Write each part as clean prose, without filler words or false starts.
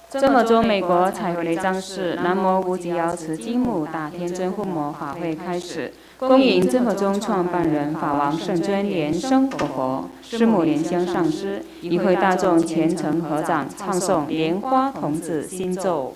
这么多美国彩绘的装饰，南无无极瑶池金母大天尊护摩法会开始，恭迎这么宗创办人法王圣尊莲生活佛、师母莲香上师，与会大众虔诚合掌，唱诵莲花童子心咒。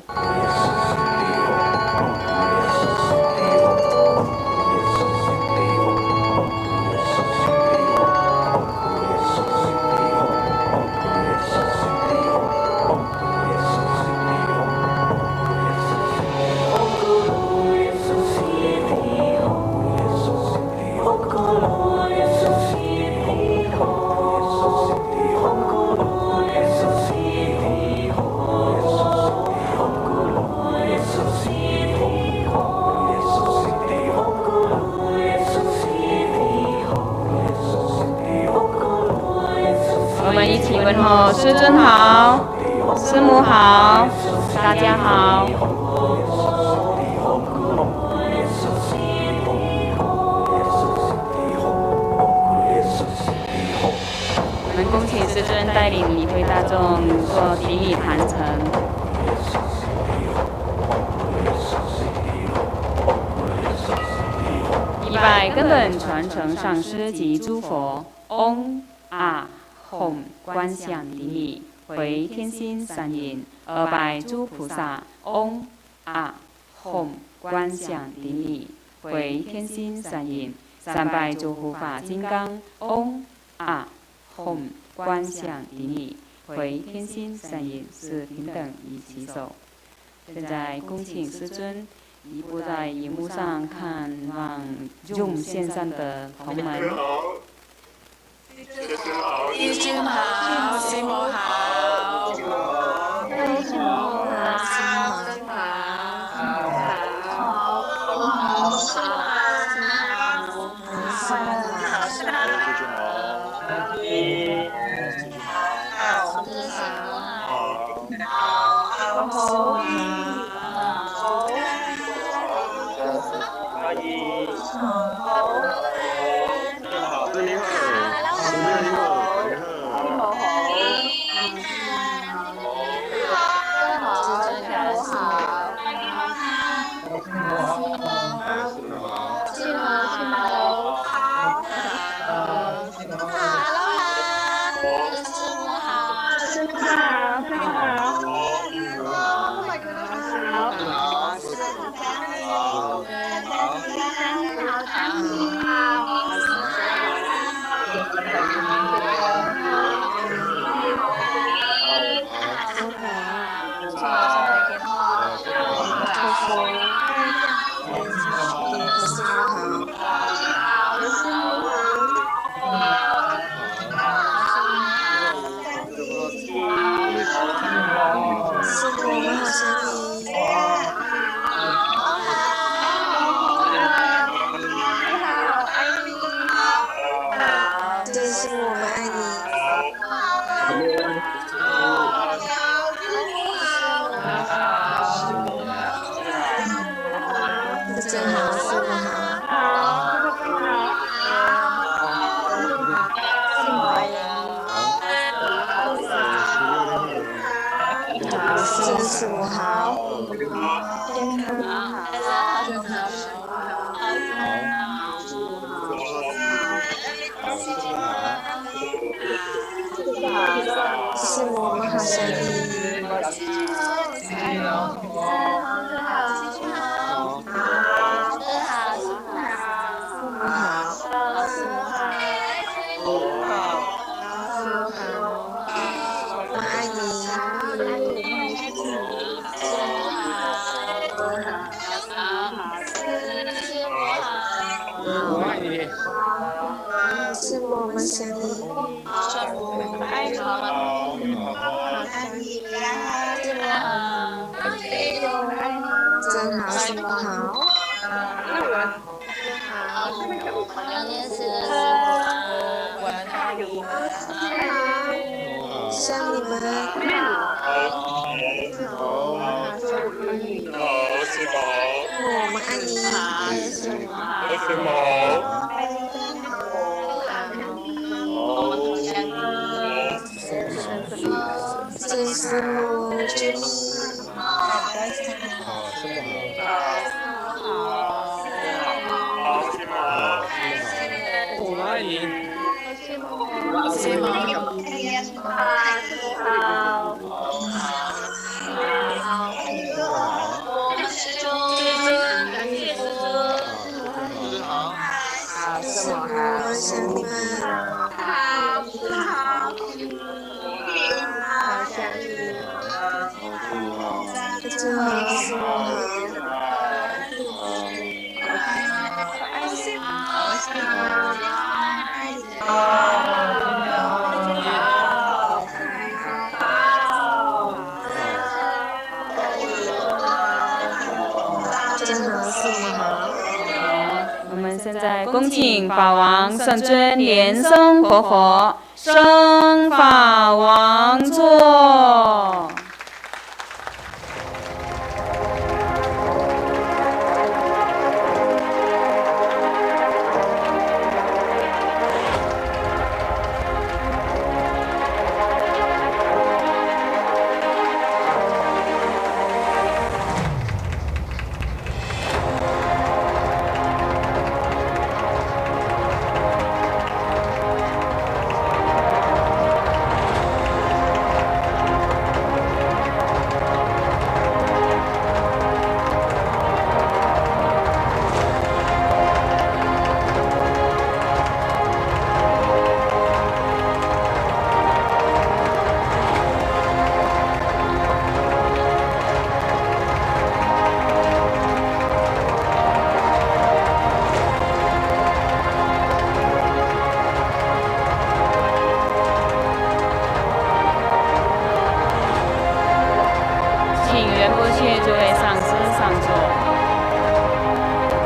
问候师尊好，师母好，大家好。我们恭请师尊带领与会大众做顶礼坛城。一拜根本传承上师及诸佛，嗡啊。Home 观想顶礼，回天心三引；二拜诸菩萨，嗡啊 Home 观想顶礼，回天心三引；三拜诸护法金刚，嗡啊 Home 观想顶礼，回天心三引，是平等与齐手。现在恭请师尊移步在荧幕上看望 Zoom 线上的同门。师尊好，师母好，师母好，师母好，师母我们现在恭请法王圣尊莲生活佛升法王座。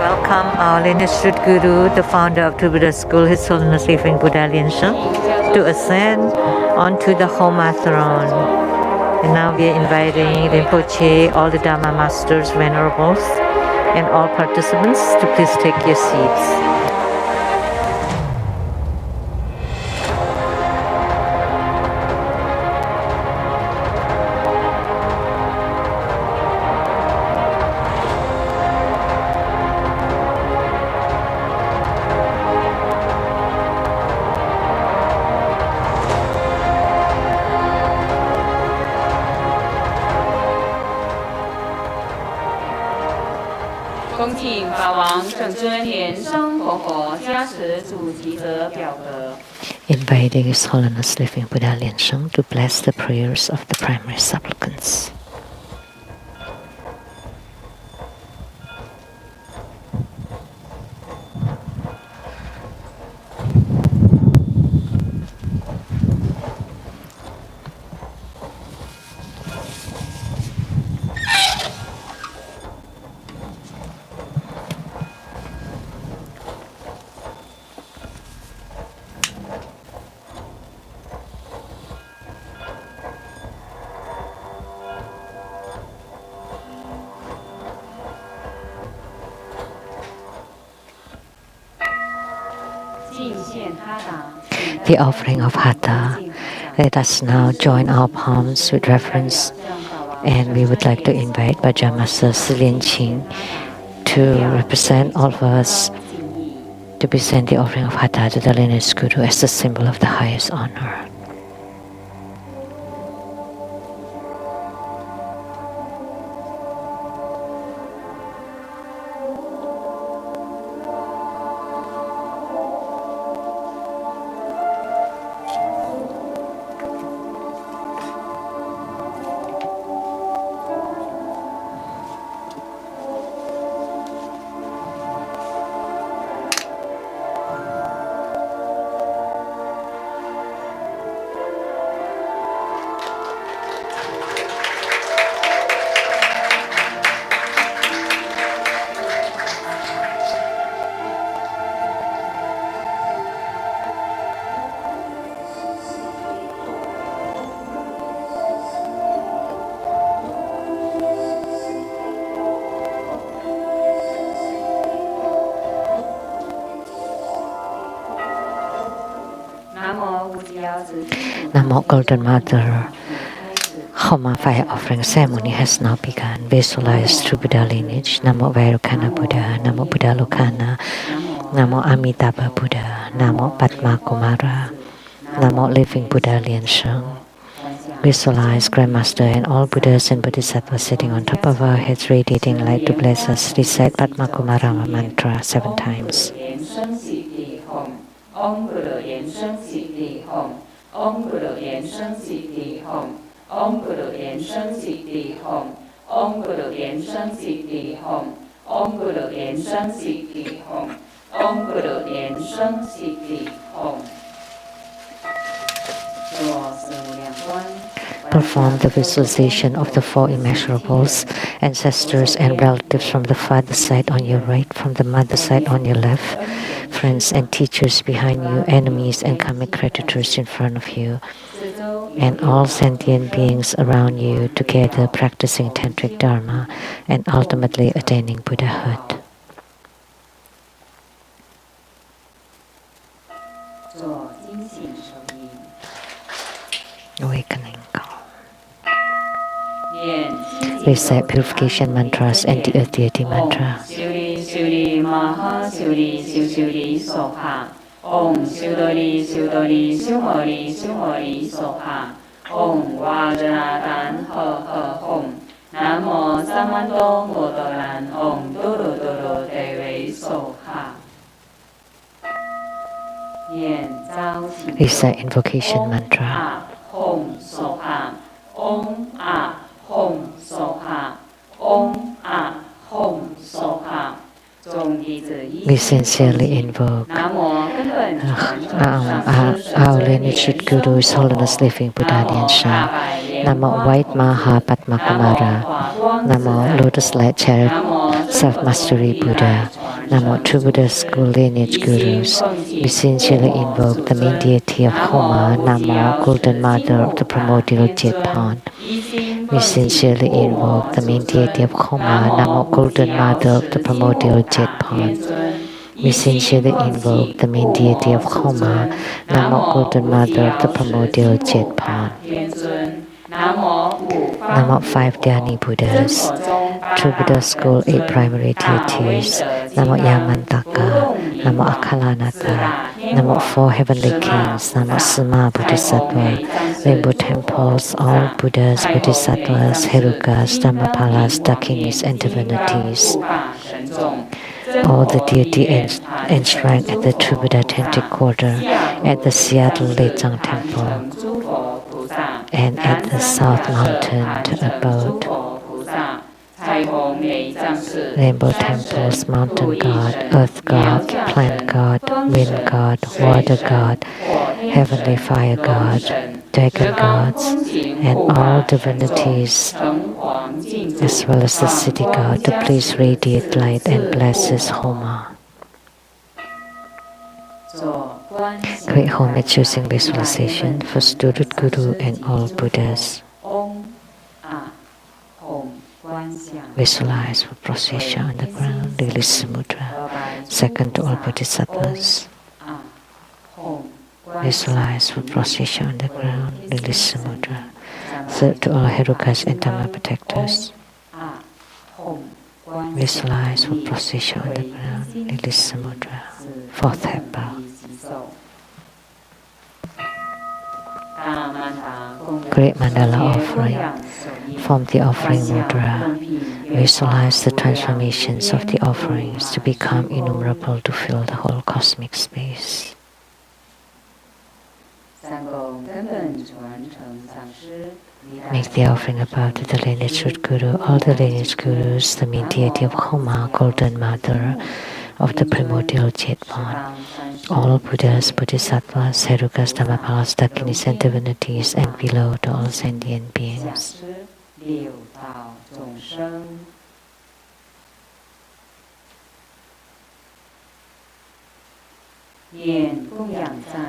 Welcome our lineage Guru, the founder of the Buddha School, His Holiness Living Buddha Lian-Sheng, to ascend onto the Homa throne. And now we are inviting Rinpoche, all the Dharma masters, venerables, and all participants to please take your seats. Inviting His Holiness Living Buddha Lian-Sheng to bless the prayers of the primary supplicants. The offering of Hatha. Let us now join our palms with reverence, and we would like to invite Bhajan Master Lian-Sheng to represent all of us to present the offering of Hatha to the lineage Guru as the symbol of the highest honor. Namo Golden Mother, Homa fire offering ceremony has now begun. Visualize true Buddha lineage. Namo Vairocana Buddha, Namo Buddha Lokana, Namo Amitabha Buddha, Namo Padmakumara, Namo Living Buddha Lian-Sheng. Visualize Grandmaster and all Buddhas and Bodhisattvas sitting on top of our heads, radiating light to bless us. Recite Padmakumara mantra 7 times. Om Guru Yen-Sheng Siddhi Hom. Om Guru Yen-Sheng Siddhi Hom. Om Guru Yen-Sheng Siddhi Hom. Om Guru Yen-Sheng Siddhi Hom. Om Guru Yen-Sheng Siddhi Hom. Om Guru Yen-Sheng Siddhi Hom. Perform the visualization of the 4 immeasurables, ancestors and relatives from the father side on your right, from the mother side on your left, friends and teachers behind you, enemies and karmic creditors in front of you, and all sentient beings around you, together practicing tantric dharma and ultimately attaining Buddhahood. Awakening call. Recite purification mantras and the Earth Deity mantra. Siuri Siuri Maha Siuri Siuri Soha. Om Siudori Siudori Siumori Siumori Soha. Om Vajradan He He Hom. Namo Samando Modoran Om Duru Duru Dewe Soha. Recite invocation mantra. Om Soha. Om A Hom Soha. Om A Hom Soha. We sincerely invoke our lineage Guru, His Holiness Living Buddha Lian-Sheng. Namo White Maha Padmakumara. Namo Lotus Light Chariot Self-Mastery Buddha. Namo True Buddha School Lineage Gurus. We sincerely invoke the main deity of Homa. Namo Golden Mother of the Primordial Jetpon. We sincerely invoke the main deity of Homa. Namo Golden Mother of the Primordial Jetpon. We sincerely invoke the main deity of Homa. Namo Golden Mother of the Primordial Jetpon. Namo 5 Dhyani Buddhas. True Buddha School 8 primary deities. Namo Yamantaka. Namo Akalanata. Namo 4 heavenly kings. Namo Sima Bodhisattva. Rainbow temples, all Buddhas, Bodhisattvas, Herukas, Dhammapalas, Dakinis, and divinities. All the deity enshrined at the True Buddha Tantric Quarter, at the Seattle Lechang Temple, and at the South Mountain Abode. Rainbow temples, mountain god, earth god, plant god, wind god, water god, heavenly fire god, dragon gods, and all divinities, as well as the city god, to please radiate light and bless his Homa. Great homage using visualization for student Guru and all Buddhas. Visualize for procession on the ground, release mudra. Second to all Bodhisattvas. Visualize for procession on the ground, release mudra. Third to all Herukas and Dhamma protectors. Visualize for procession on the ground, release mudra. Fourth head bow. Great mandala offering. Form the offering mudra. Visualize the transformations of the offerings to become innumerable to fill the whole cosmic space. Make the offering above to the lineage root Guru, all the lineage Gurus, the main deity of Homa, Golden Mother of the Primordial Jetpon, all Buddhas, Bodhisattvas, Herukas, Dhammapalas, Dakinis, and divinities, and below to all sentient beings.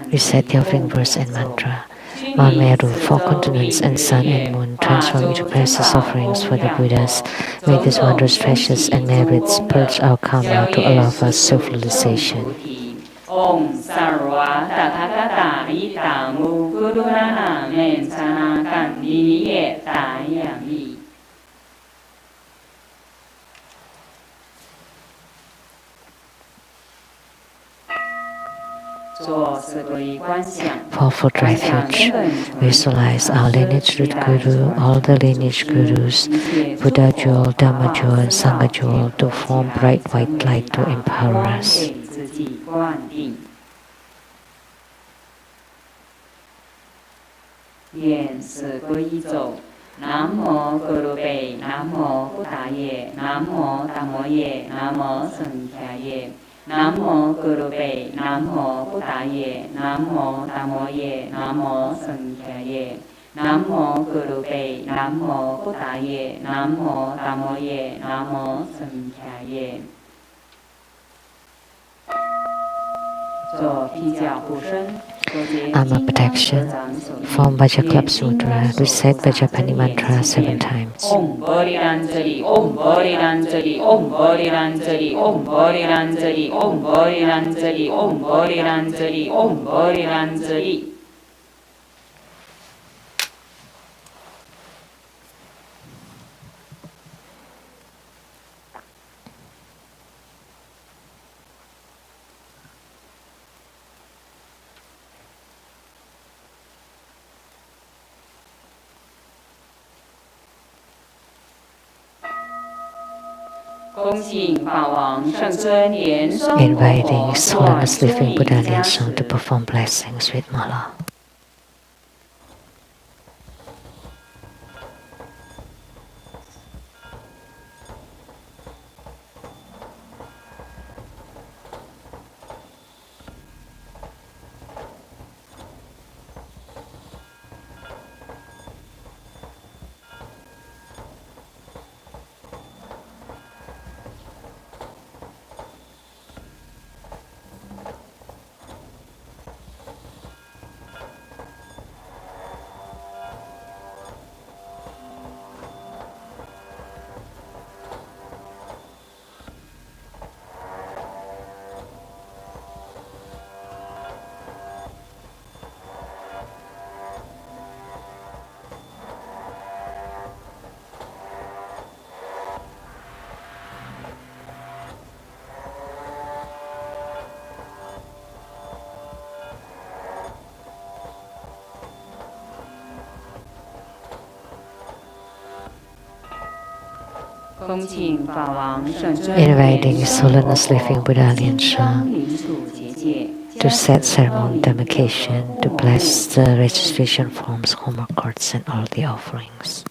Recite the offering verse and mantra. Mount Meru, 4 continents, and sun and moon transform into precious offerings for the Buddhas. May these wondrous treasures and merits purge our karma to allow for self-realization. Om Sarva Tathagata Itamu Gurunana Menchana Kandiniye Dayami. 做四归观想。 For food refuge, visualize our lineage root guru, all the lineage gurus, Buddha jewel, Dhamma jewel, and Sangha jewel to form bright white light to empower us. 自己灌顶。念四皈依咒。 南无格鲁贝，南无布达耶，南无达摩耶，南无僧伽耶。 南无格鲁贝，南无布达耶，南无达摩耶，南无僧伽耶。南无格鲁贝，南无布达耶，南无达摩耶，南无僧伽耶。做披脚护身。 Armor protection. Form Vajraklap Sutra. Recite Vajrapani mantra 7 times. Om Bodhiranjali, Om Bodhiranjali, Om Bodhiranjali, Om Bodhiranjali, Om Bodhiranjali, Om Bodhiranjali, Om Bodhiranjali. Inviting His Holiness Living Buddha Lian-Sheng to perform blessings with mala. Inviting His Holiness Living Buddha Lian-Sheng to set ceremony demarcation, to bless the registration forms, Homa cards, and all the offerings.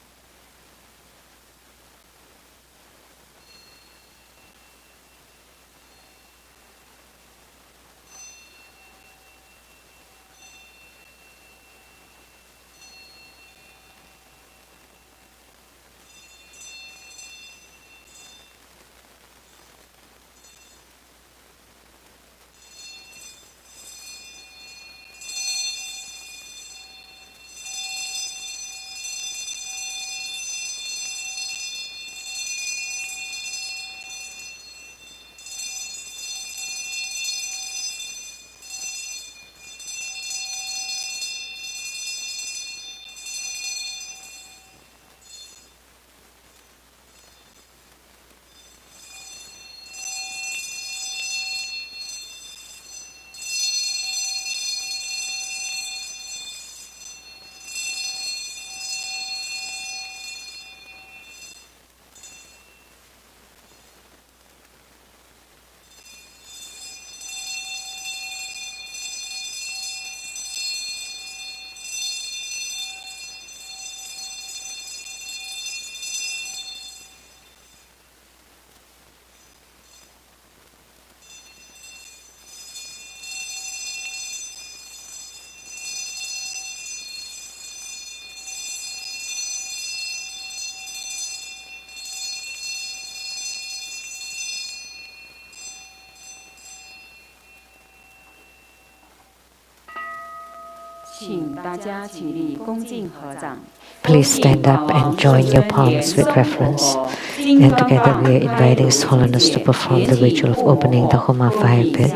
Please stand up and join your palms with reverence. And together we are inviting His Holiness to perform the ritual of opening the Homa fire pit,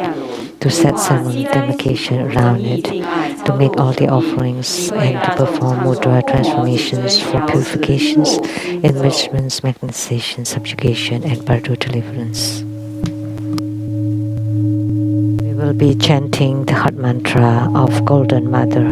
to set ceremony demarcation around it, to make all the offerings, and to perform mudra transformations for purifications, enrichments, magnetization, subjugation, and Bardo deliverance. We will be chanting the heart mantra of Golden Mother.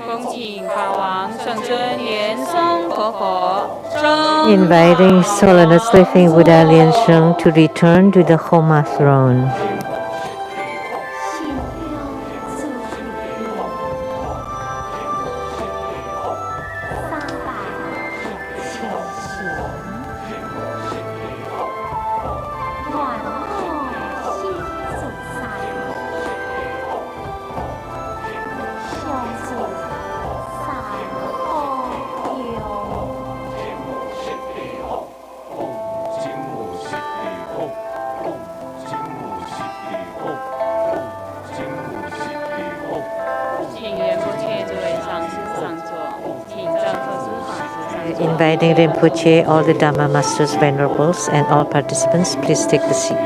恭敬法王圣尊莲松活佛， Inviting His Holiness Living Buddha Lian-Sheng to return to the Homa throne. Inviting Rinpoche, all the Dhamma Masters, Venerables, and all participants, please take the seat.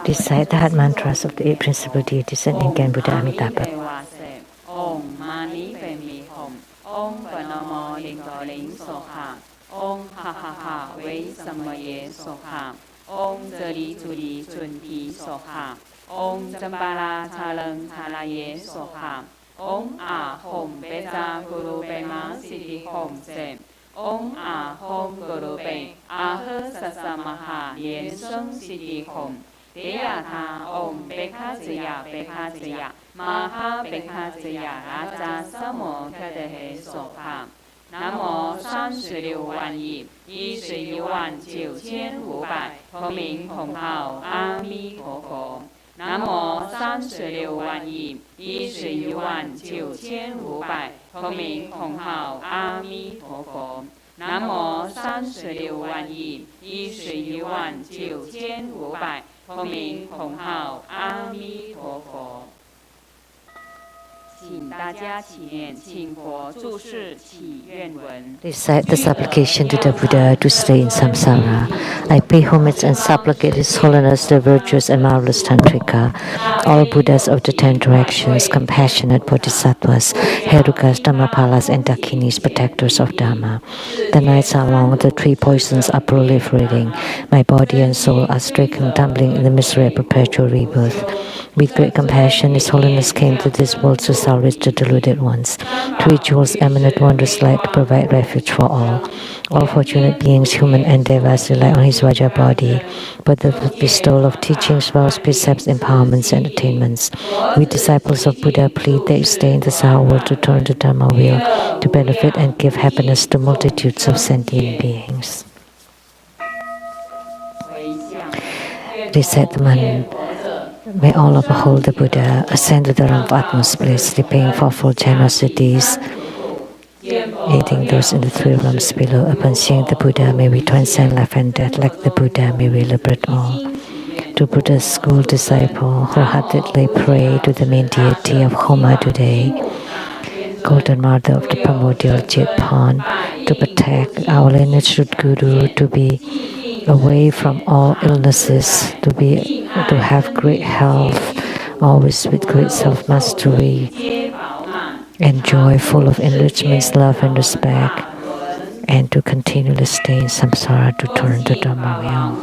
Recite the heart mantras of the 8 principal deities and Indian Buddha Amitabha. Om Mani Padme Hum. Om Padma Ling Soha. Om Ha Ha Ha Wei Samaye Soha. Om Zali Zuli Junti Soha. Om Jambhala Chalang Chalaye Soha. Om A Hom Beza Guru Bema Siddhi Hom Se. Om A Hom Guru Be Ah Sasamaha Lian-Sheng Siddhi Hom. Deyata Om Bekhaziya Bekhaziya Maha Bekhaziya Raja Samo Tadehe Soha. Namo 36万亿11万9500同名同号阿弥陀佛。Namo 36万亿11万9500同名同号阿弥陀佛。Namo 36万亿11万9500同名同号阿弥陀佛。请大家起念，请佛注释祈愿文。 Recite the supplication to the Buddha to stay in samsara. I pay homage and supplicate His Holiness the virtuous and marvelous Tantrika, all Buddhas of the 10 directions, compassionate Bodhisattvas, Herukas, Dhammapalas, and Dakinis, protectors of Dhamma. The nights are long, the 3 poisons are proliferating. My body and soul are stricken, tumbling in the misery of perpetual rebirth. With great compassion, His Holiness came to this world to salvage the deluded ones, to reach world's eminent wondrous light, to provide refuge for all. All fortunate beings, human and devas, rely on His Vajra body for the bestowal of teachings, vows, precepts, empowerments, and attainments. We disciples of Buddha plead that you stay in the Saha world to turn the Dharma wheel, to benefit and give happiness to multitudes of sentient beings. Resettlement. May all uphold the Buddha, ascend to the realm of utmost bliss, repaying fourfold generosities, aiding those in the three realms below. Upon seeing the Buddha, may we transcend life and death. Like the Buddha, may we liberate all. To Buddha's school disciple, wholeheartedly pray to the main deity of Homa today, Golden Mother of the primordial Jetpan, to protect our lineage Guru, to be away from all illnesses, to have great health, always with great self-mastery, and joy full of enrichments, love and respect, and to continually stay in samsara to turn the Dharma wheel.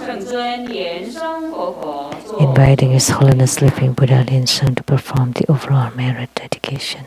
Inviting His Holiness Living Buddha Lian-Sheng to perform the overall merit dedication.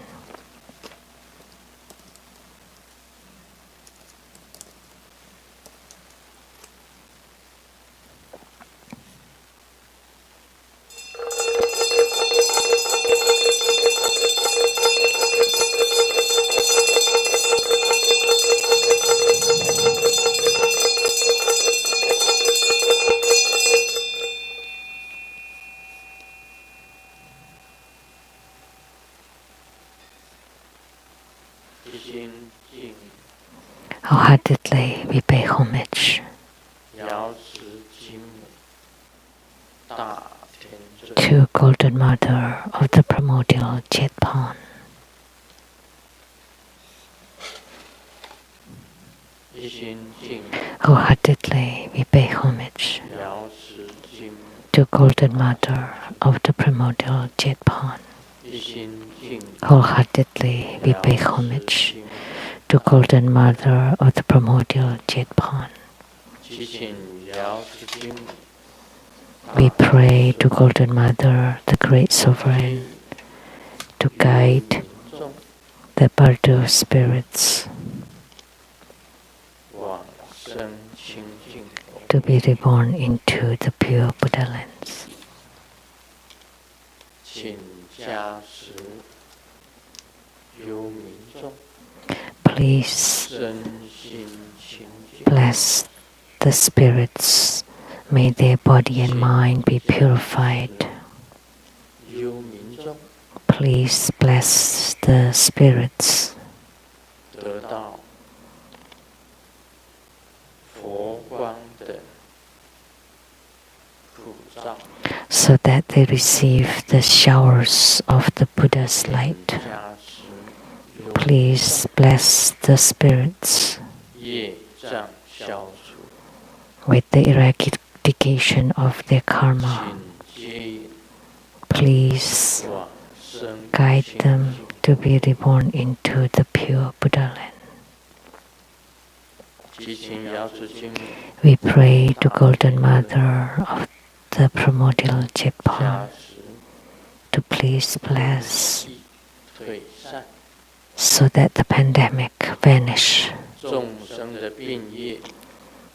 Wholeheartedly we pay homage to Golden Mother of the primordial Jetpan. Wholeheartedly we pay homage to Golden Mother of the primordial Jetpan. Wholeheartedly we pay homage to Golden Mother of the primordial Jetpan. We pray to Golden Mother, the Great Sovereign, to guide the Bardo spirits to be reborn into the pure Buddha lands. Please bless the spirits. May their body and mind be purified. Please bless the spirits so that they receive the showers of the Buddha's light. Please bless the spirits with the eradication of their karma. Please guide them to be reborn into the pure Buddha land. We pray to Golden Mother of the primordial Jetpan to please bless so that the pandemic vanish,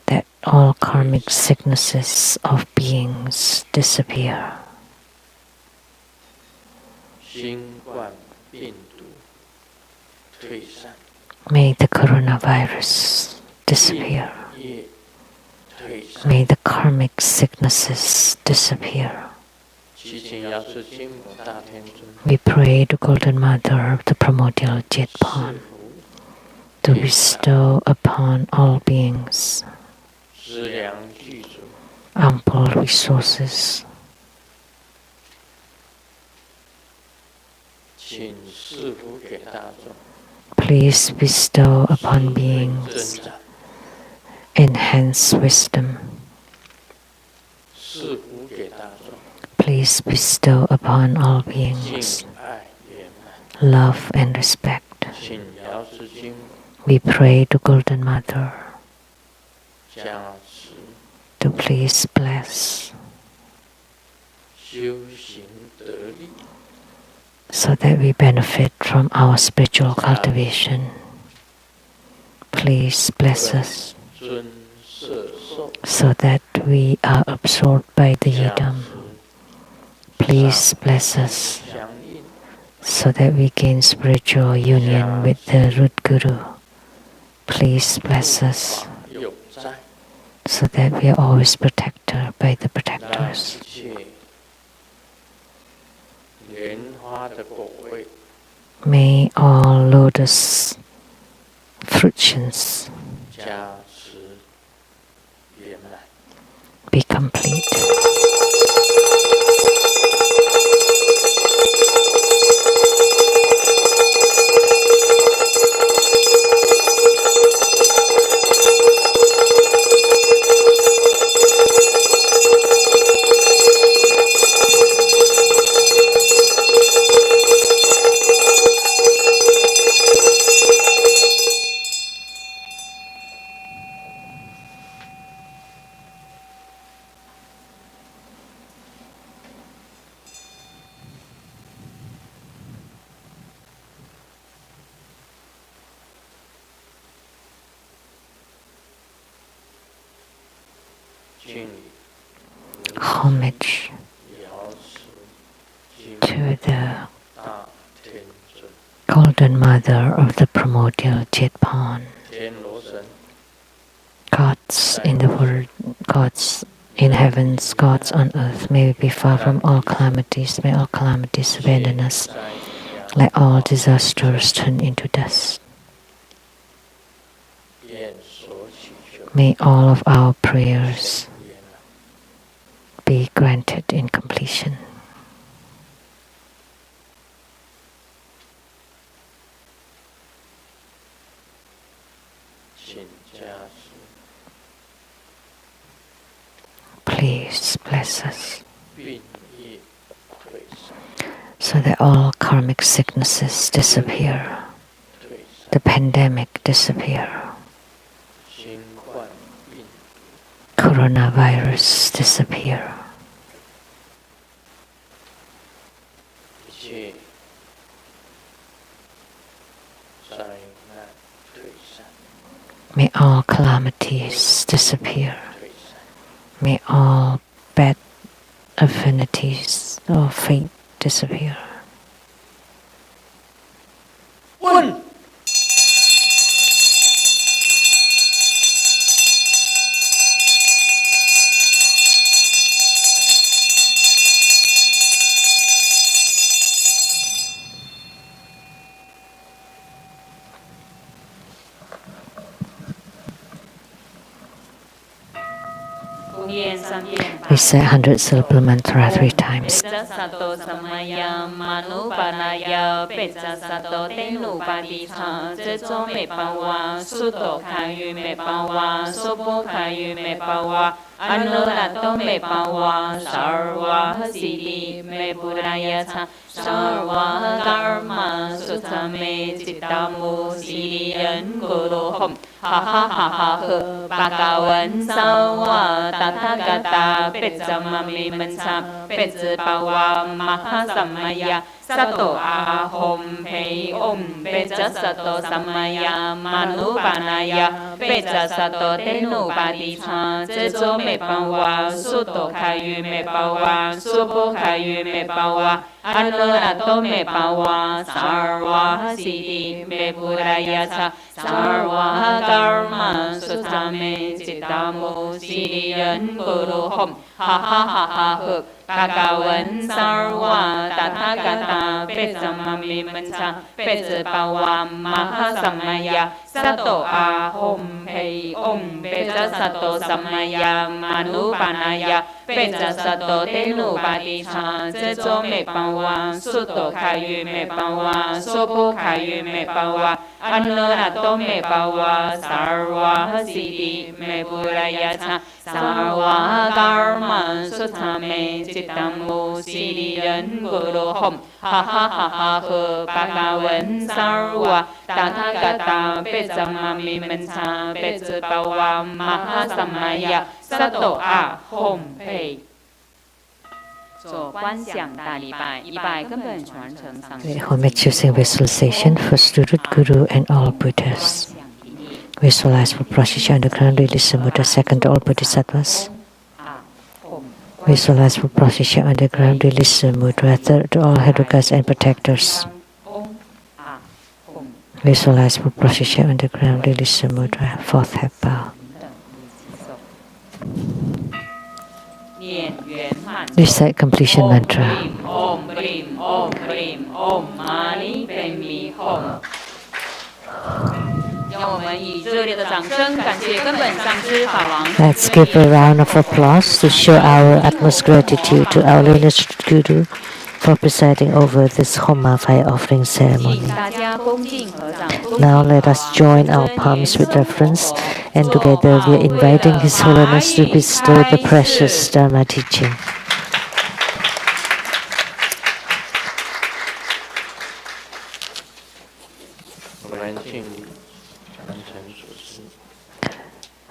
that all karmic sicknesses of beings disappear. May the coronavirus disappear. May the karmic sicknesses disappear. We pray to Golden Mother of the primordial Jetpan to bestow upon all beings ample resources. Please bestow upon beings enhanced wisdom. Please bestow upon all beings love and respect. We pray to Golden Mother to please bless so that we benefit from our spiritual cultivation. Please bless us so that we are absorbed by the yidam. Please bless us so that we gain spiritual union with the root guru. Please bless us so that we are always protected by the protectors. May all lotus fruitions be complete. Homage to the Golden Mother of the primordial Jetpan. Gods in the world, gods in heavens, gods on earth, may we be far from all calamities. May all calamities abandon us. Let all disasters turn into dust. May all of our prayers be granted in completion. Please bless us so that all karmic sicknesses disappear, the pandemic disappear, coronavirus disappear. May all calamities disappear. May all bad affinities or fate disappear. One. We say 100 syllable mantra 3 times. Anulato me pawa sarva siddhi me budaya sarva dharma sutame cittamu siddhiyan guru hom ha ha ha ha bhagavan sarva tathagata pecamami mansa pecapawa mahasamaya sato ahom pei om peca sato samaya manupanaya peca sato tenupadicha cezo me pawa suto kayu me pawa supo kayu me pawa anulato me pawa sarva siddhi me budaya sarva karma sutame cittamu siddhiyan guru hom ha ha ha ha Bhagavan sarva tathagata pecamami mansa pecapawa mahasamaya sato ahom pei om peca sato samaya manupanaya peca sato tenupadicha cezo me pawa suto kayu me pawa sopo kayu me pawa anulato me pawa sarva siddhi me budaya sarva karma sutame cittamu siddhiyan guru hom ha ha ha ha bhagavan sarva tathagata pecamami mansa pecapawa mahasamaya sato ahom pei 做观想大礼拜，一拜根本传承上师。 Homage using visualization for student, guru, and all Buddhas. Visualize for procession underground release the Buddha second to all Bodhisattvas. Visualize for procession underground release the Buddha third to all educators and protectors. Visualize for procession underground release the Buddha fourth head bow. Recite completion mantra. Om Brim, Om Brim, Om Mani Padme Hum. 让我们以热烈的掌声感谢根本上师法王。 Let's give a round of applause to show our utmost gratitude to our lineage Guru for presiding over this Homa fire offering ceremony. 大家恭敬合掌。 Now let us join our palms with reverence, and together we are inviting His Holiness to bestow the precious Dharma teaching.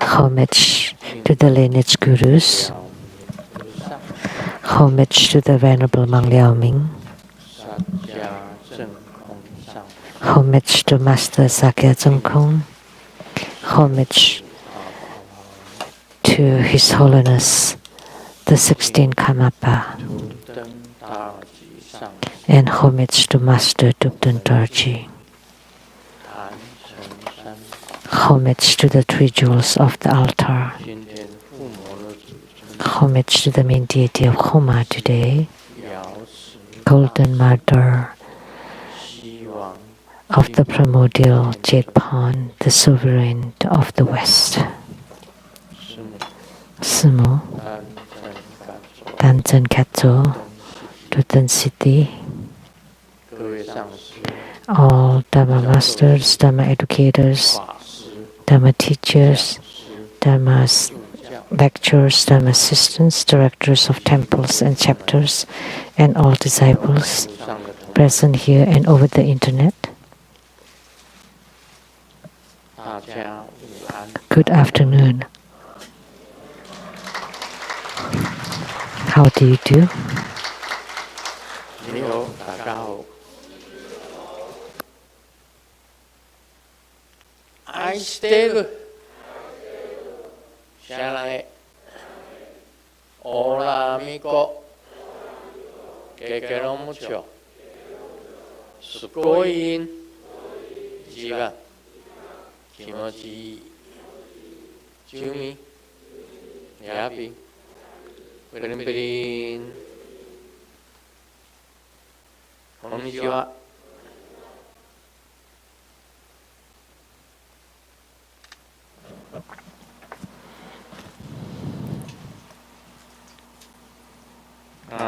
Homage to the lineage Gurus. Homage to the Venerable Mang Liao Ming. Homage to Master Sakya Tsongkhong. Homage to His Holiness the 16th Karmapa. And homage to Master Dubden Dorji. Homage to the three jewels of the altar. Homage to the main deity of Homa today, Golden Mother of the primordial Jade Pond, the sovereign of the West. Sumo, Tanzan Katso, Dutton City, all Dharma masters, Dharma educators, Dharma teachers, Dharma lecturers, Dharma assistants, directors of temples and chapters, and all disciples present here and over the internet. Good afternoon. How do you do? I stay. Shall I? Hola amigo, que quiero mucho. Sukoin, jiga, kimochi, jumi, yapi, perin. Konnichiwa. I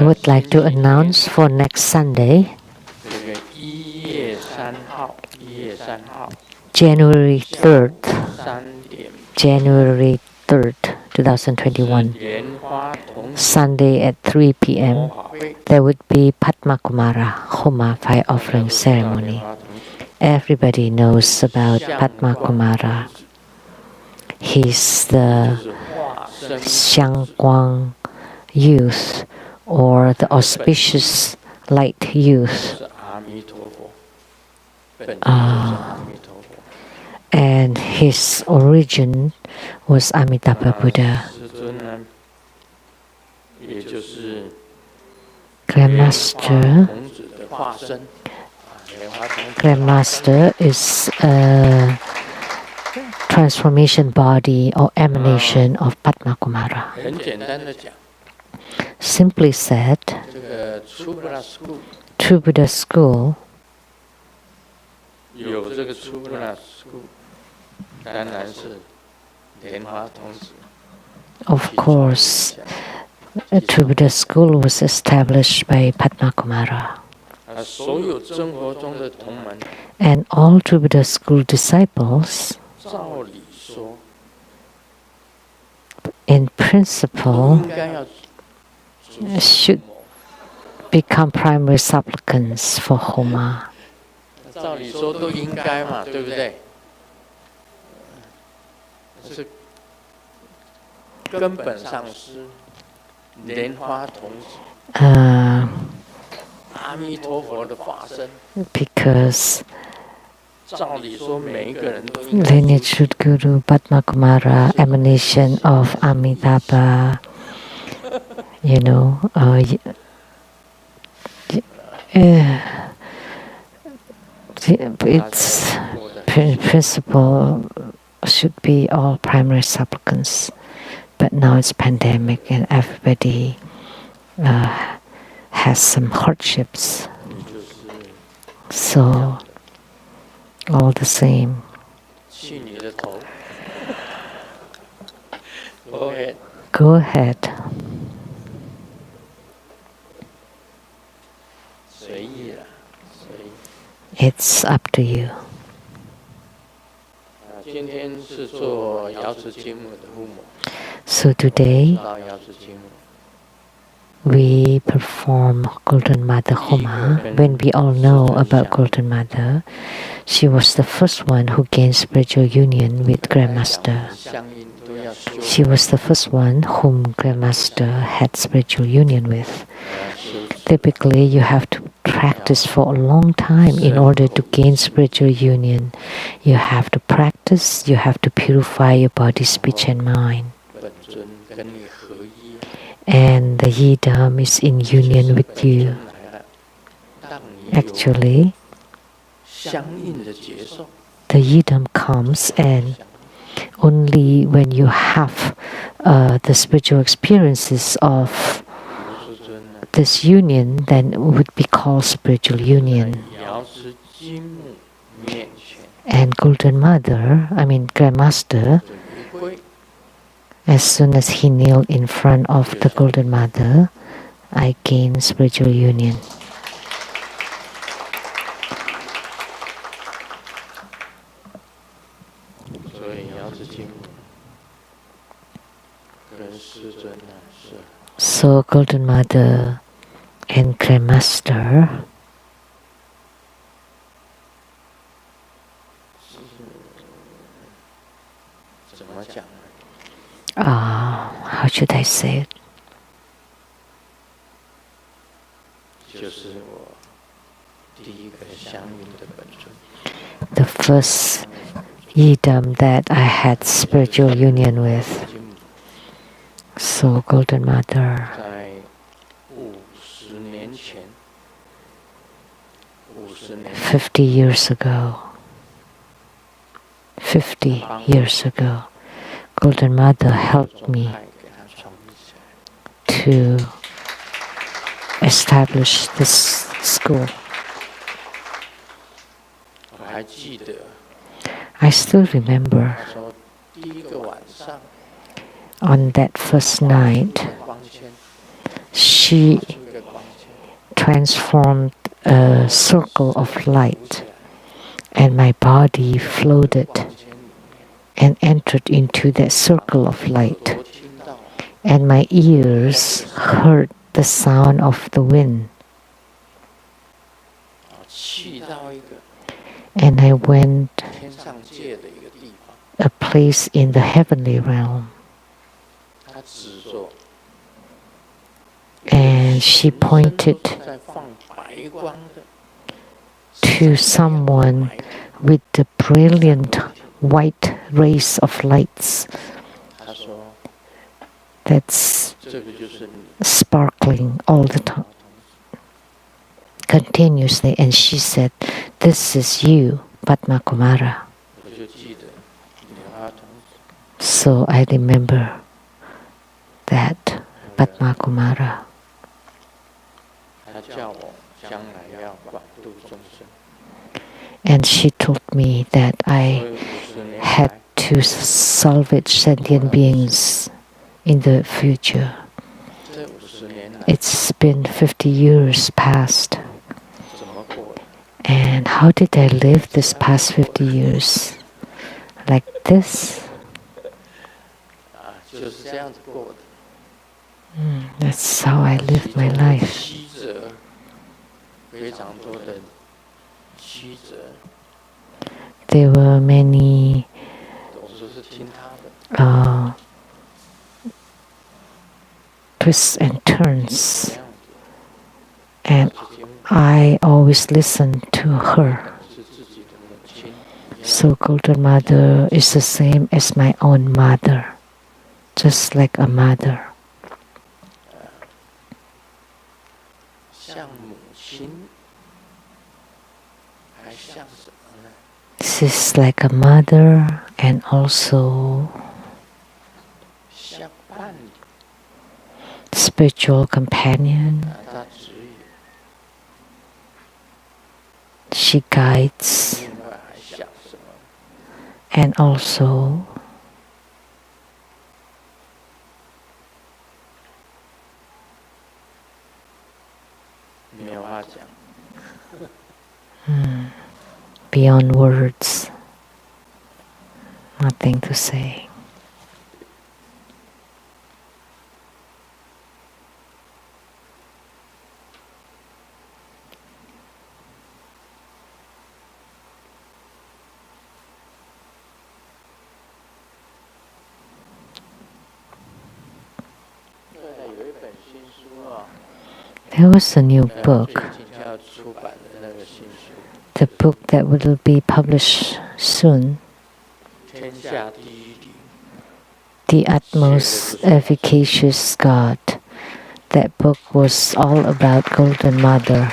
would like to announce for next Sunday, January 3rd, 2021, Sunday at 3 p.m., there would be Padmakumara Homa fire offering ceremony. Everybody knows about Padmakumara. He's the Xiangguang youth, or the auspicious light youth. And his origin was Amitabha Buddha. Grandmaster is a transformation body or emanation of Padmakumara. Simply said, True Buddha School of course, True Buddha School was established by Padmakumara. And all True Buddha School disciples, in principle, should become primary supplicants for Homa. 是根本上是莲花童子，阿弥陀佛的法身。because 照理说，每一个人都应该 lineage Guru Padmakumara, emanation of Amitabha, its principle should be all primary supplicants. But now it's pandemic and everybody has some hardships. So, all the same. Go ahead. It's up to you. So today, we perform Golden Mother Homa. When we all know about Golden Mother, she was the first one who gained spiritual union with Grandmaster. She was the first one whom Grandmaster had spiritual union with. Typically, you have to practice for a long time in order to gain spiritual union. You have to practice, you have to purify your body, speech and mind. And the Yidam is in union with you. Actually, the Yidam comes, and only when you have the spiritual experiences of this union, then it would be called spiritual union. And Golden Mother, Grandmaster, as soon as he kneeled in front of the Golden Mother, I gained spiritual union. So Golden Mother and Grandmaster how should I say it? The first Yidam that I had spiritual union with. So Golden Mother. 50 years ago, Golden Mother helped me to establish this school. I still remember on that first night, she transformed a circle of light, and my body floated and entered into that circle of light, and my ears heard the sound of the wind. And I went a place in the heavenly realm. And she pointed to someone with the brilliant white rays of lights that's sparkling all the time, continuously. And she said, "This is you, Padmakumara." So I remember that Padmakumara. And she told me that I had to salvage sentient beings in the future. It's been 50 years past. And how did I live this past 50 years? Like this? That's how I live my life. There were many twists and turns, and I always listen to her. So Golden Mother is the same as my own mother, just like a mother. She's like a mother and also spiritual companion. She guides and also beyond words, nothing to say. There was a new book, the book that will be published soon, The Utmost Efficacious God. That book was all about Golden Mother.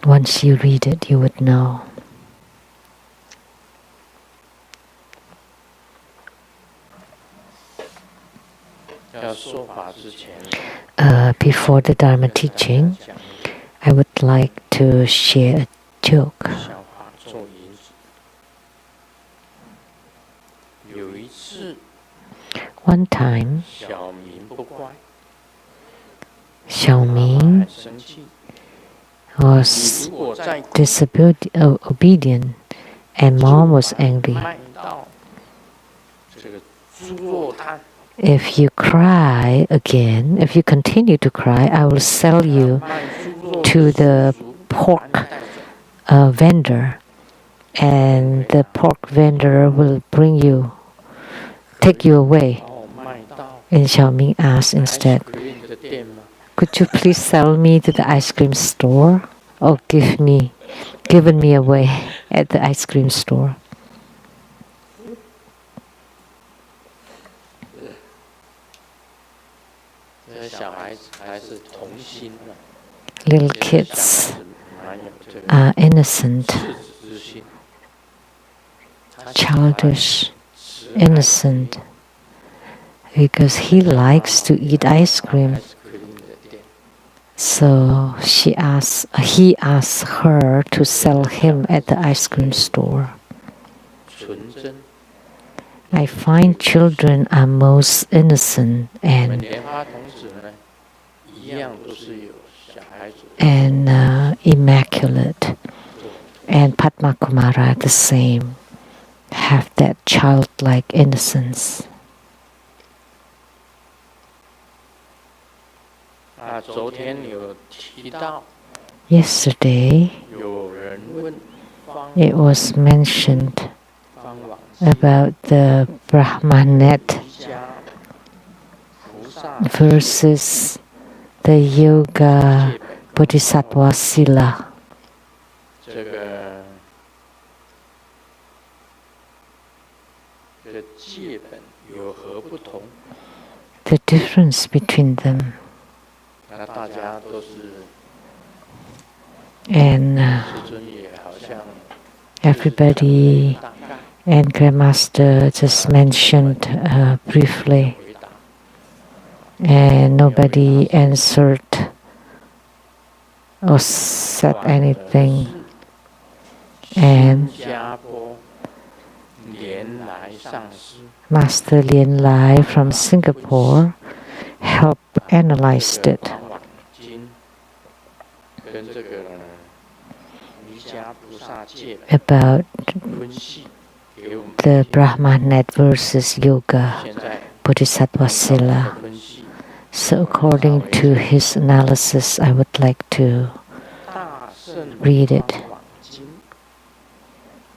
Once you read it, you would know. Before the Dharma teaching, I would like to share a joke. One time, Xiaoming was disobedient and Mom was angry. If you cry again, if you continue to cry, I will sell you to the pork vendor, and the pork vendor will take you away. And Xiaoming asked instead, could you please sell me to the ice cream store, or given me away at the ice cream store? Little kids are innocent, childish, innocent, because he likes to eat ice cream. So he asked her to sell him at the ice cream store. I find children are most innocent and immaculate, and Padmakumara the same, have that childlike innocence. Yesterday, it was mentioned about the Brahmana versus the Yoga Bodhisattva Sila. The difference between them. And everybody and Grandmaster just mentioned briefly, and nobody answered or said anything. And Master Lien Lai from Singapore helped analyze it. About the Brahmana versus Yoga Bodhisattva Sila. So according to his analysis, I would like to read it.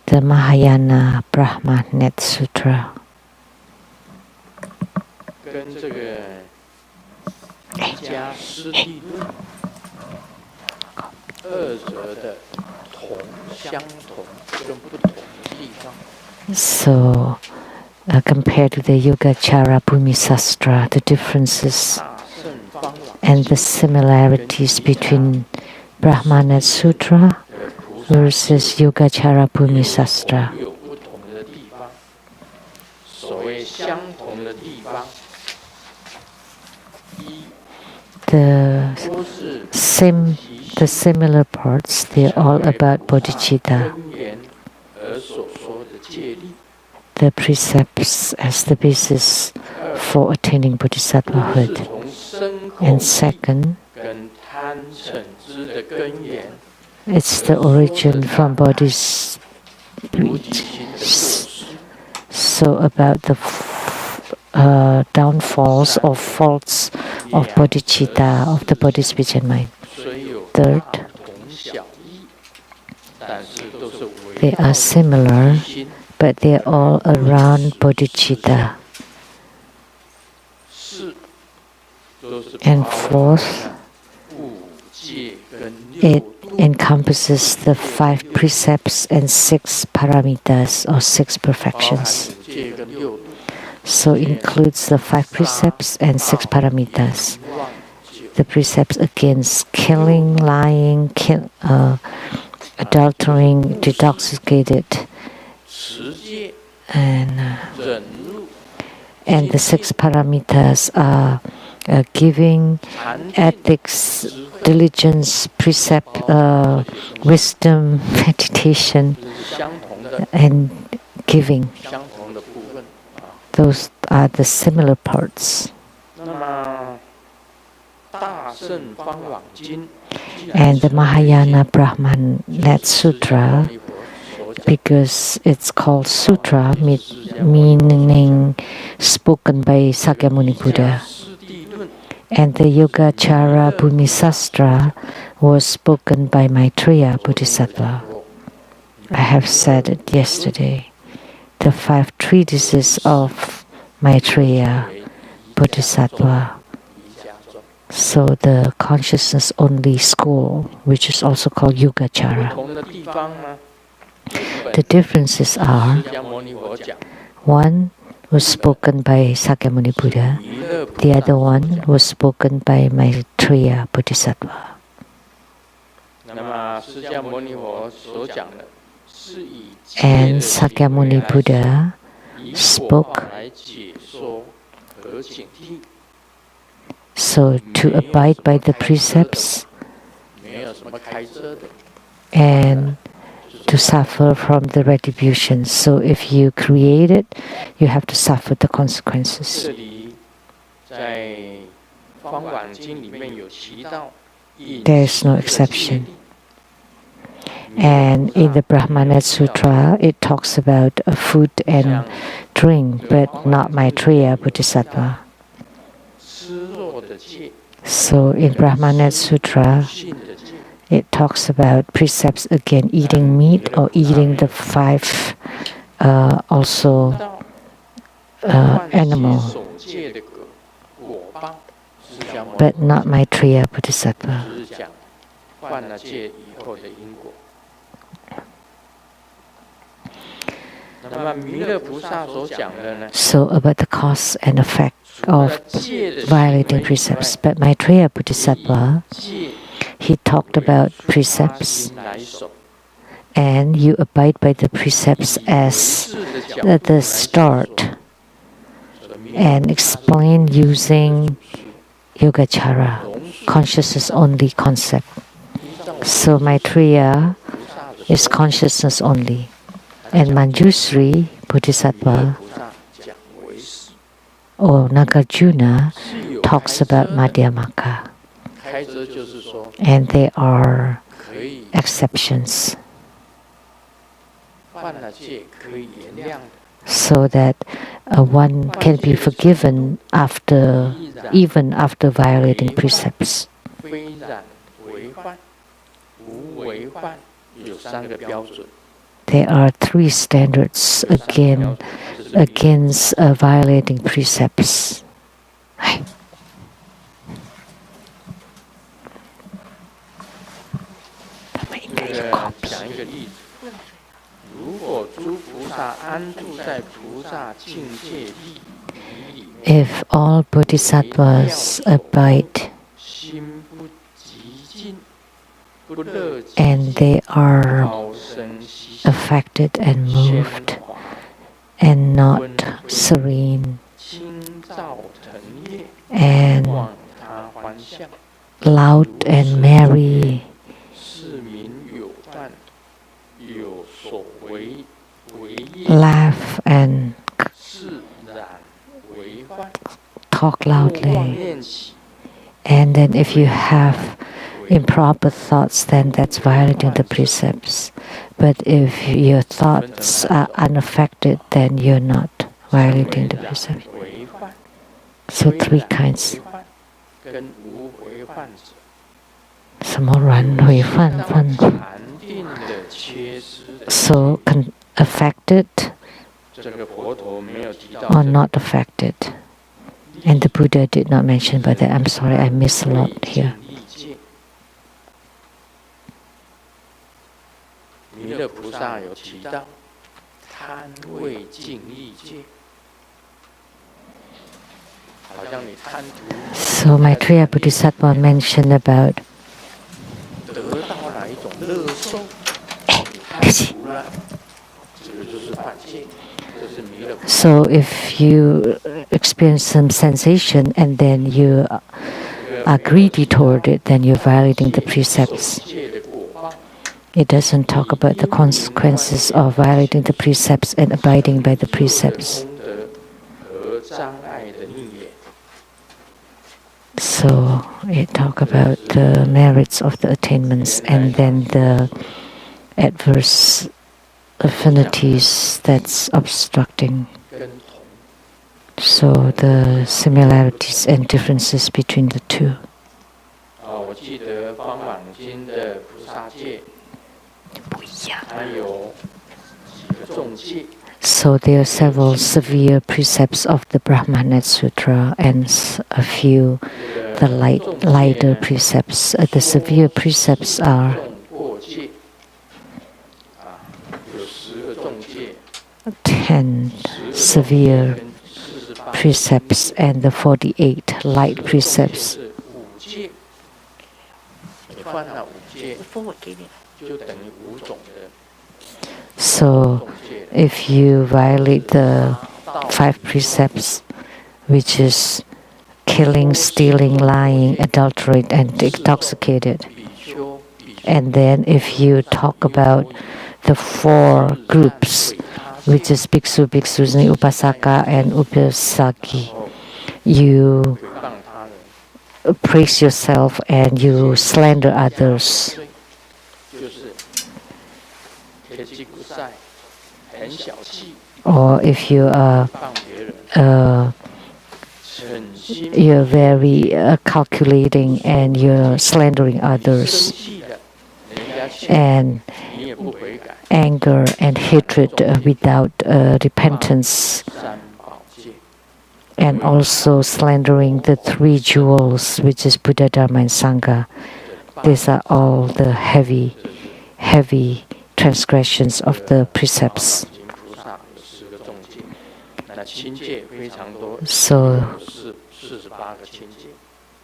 The Mahayana Brahmana Sutra. So, compared to the Yogacara Bhumisastra, the differences and the similarities between Brahmana Sutra versus Yogacara Bhumisastra. The similar parts, they're all about bodhicitta. The precepts as the basis for attaining bodhisattvahood. And second, it's the origin from body's greed. So about the downfalls or faults of bodhicitta, of the body, speech and mind. Third, they are similar, but they are all around bodhicitta. And fourth, it encompasses the 5 precepts and 6 paramitas or 6 perfections. So includes the 5 precepts and 6 paramitas. The precepts against killing, lying, adultering, intoxicated, and the 6 paramitas are giving, ethics, diligence, precept, wisdom, meditation, and giving. Those are the similar parts. And the Mahayana Brahmana Sutra, because it's called sutra, meaning spoken by Sakyamuni Buddha. And the Yogacara Bhumisastra was spoken by Maitreya Bodhisattva. I have said it yesterday. The 5 treatises of Maitreya Bodhisattva. So the consciousness only school, which is also called Yogacara. The differences are, one was spoken by Sakyamuni Buddha, the other one was spoken by Maitreya Bodhisattva. And Sakyamuni Buddha spoke so to abide by the precepts and to suffer from the retribution. So if you create it, you have to suffer the consequences. There is no exception. And in the Brahmana Sutra, it talks about food and drink, but not Maitreya Bodhisattva. So in Brahmana Sutra, it talks about precepts again, eating meat or eating the 5 animal, but not Maitreya Bodhisattva. So about the cause and effect of violating precepts. But Maitreya Bodhisattva, he talked about precepts and you abide by the precepts as the start and explain using Yogacara, consciousness only concept. So Maitreya is consciousness only. And Manjusri Bodhisattva or Nagarjuna talks about Madhyamaka. And there are exceptions. So that one can be forgiven even after violating precepts. There are 3 standards against violating precepts. If all bodhisattvas abide and they are affected and moved and not serene and loud and merry, laugh and talk loudly, and then if you have improper thoughts, then that's violating the precepts. But if your thoughts are unaffected, then you're not violating the precepts. So 3 kinds. So affected or not affected. And the Buddha did not mention about that. I'm sorry, I missed a lot here. So Maitreya Bodhisattva mentioned about so if you experience some sensation and then you are greedy toward it, then you're violating the precepts. It doesn't talk about the consequences of violating the precepts and abiding by the precepts. So it talks about the merits of the attainments and then the adverse affinities that's obstructing. So the similarities and differences between the 2. So there are several severe precepts of the Brahmana Sutra and a few the lighter precepts. The severe precepts are 10 severe precepts and the 48 light precepts. So if you violate the 5 precepts, which is killing, stealing, lying, adulterate, and intoxicated, and then if you talk about the 4 groups, which is Bhiksu, Bhikshusni, Upasaka, and Upasaki, you praise yourself and you slander others. Or if you are you're very calculating and you're slandering others, and anger and hatred without repentance, and also slandering the 3 jewels, which is Buddha, Dharma, and Sangha. These are all the heavy transgressions of the precepts. So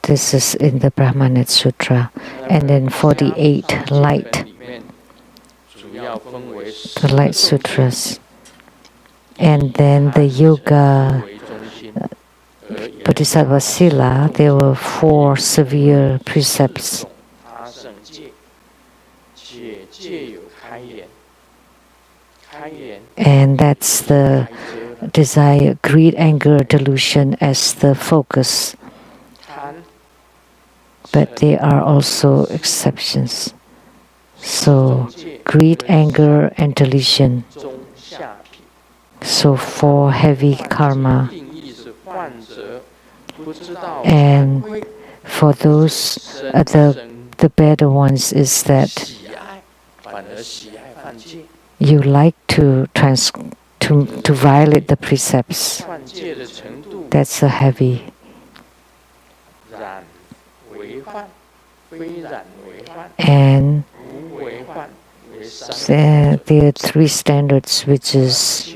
this is in the Brahmana Sutra. And then 48 light, the light sutras. And then the yoga Bodhisattva Sila, there were 4 severe precepts. And that's the desire, greed, anger, delusion as the focus. But there are also exceptions. So greed, anger, and delusion. So for heavy karma, and for those the better ones is that you like to violate the precepts. That's a heavy. And there are three standards, which is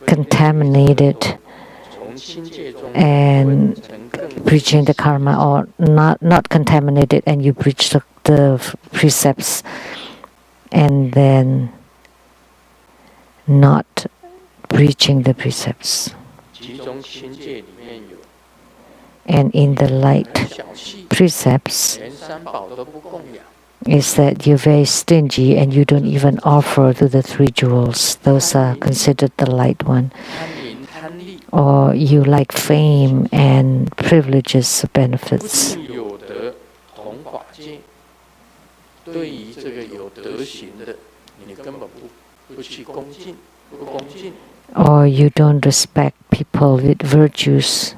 contaminated and breaching the karma, or not contaminated and you breach the precepts, and then not breaching the precepts. And in the light precepts is that you're very stingy and you don't even offer to the three jewels. Those are considered the light one. Or you like fame and privileges, benefits. Or you don't respect people with virtues.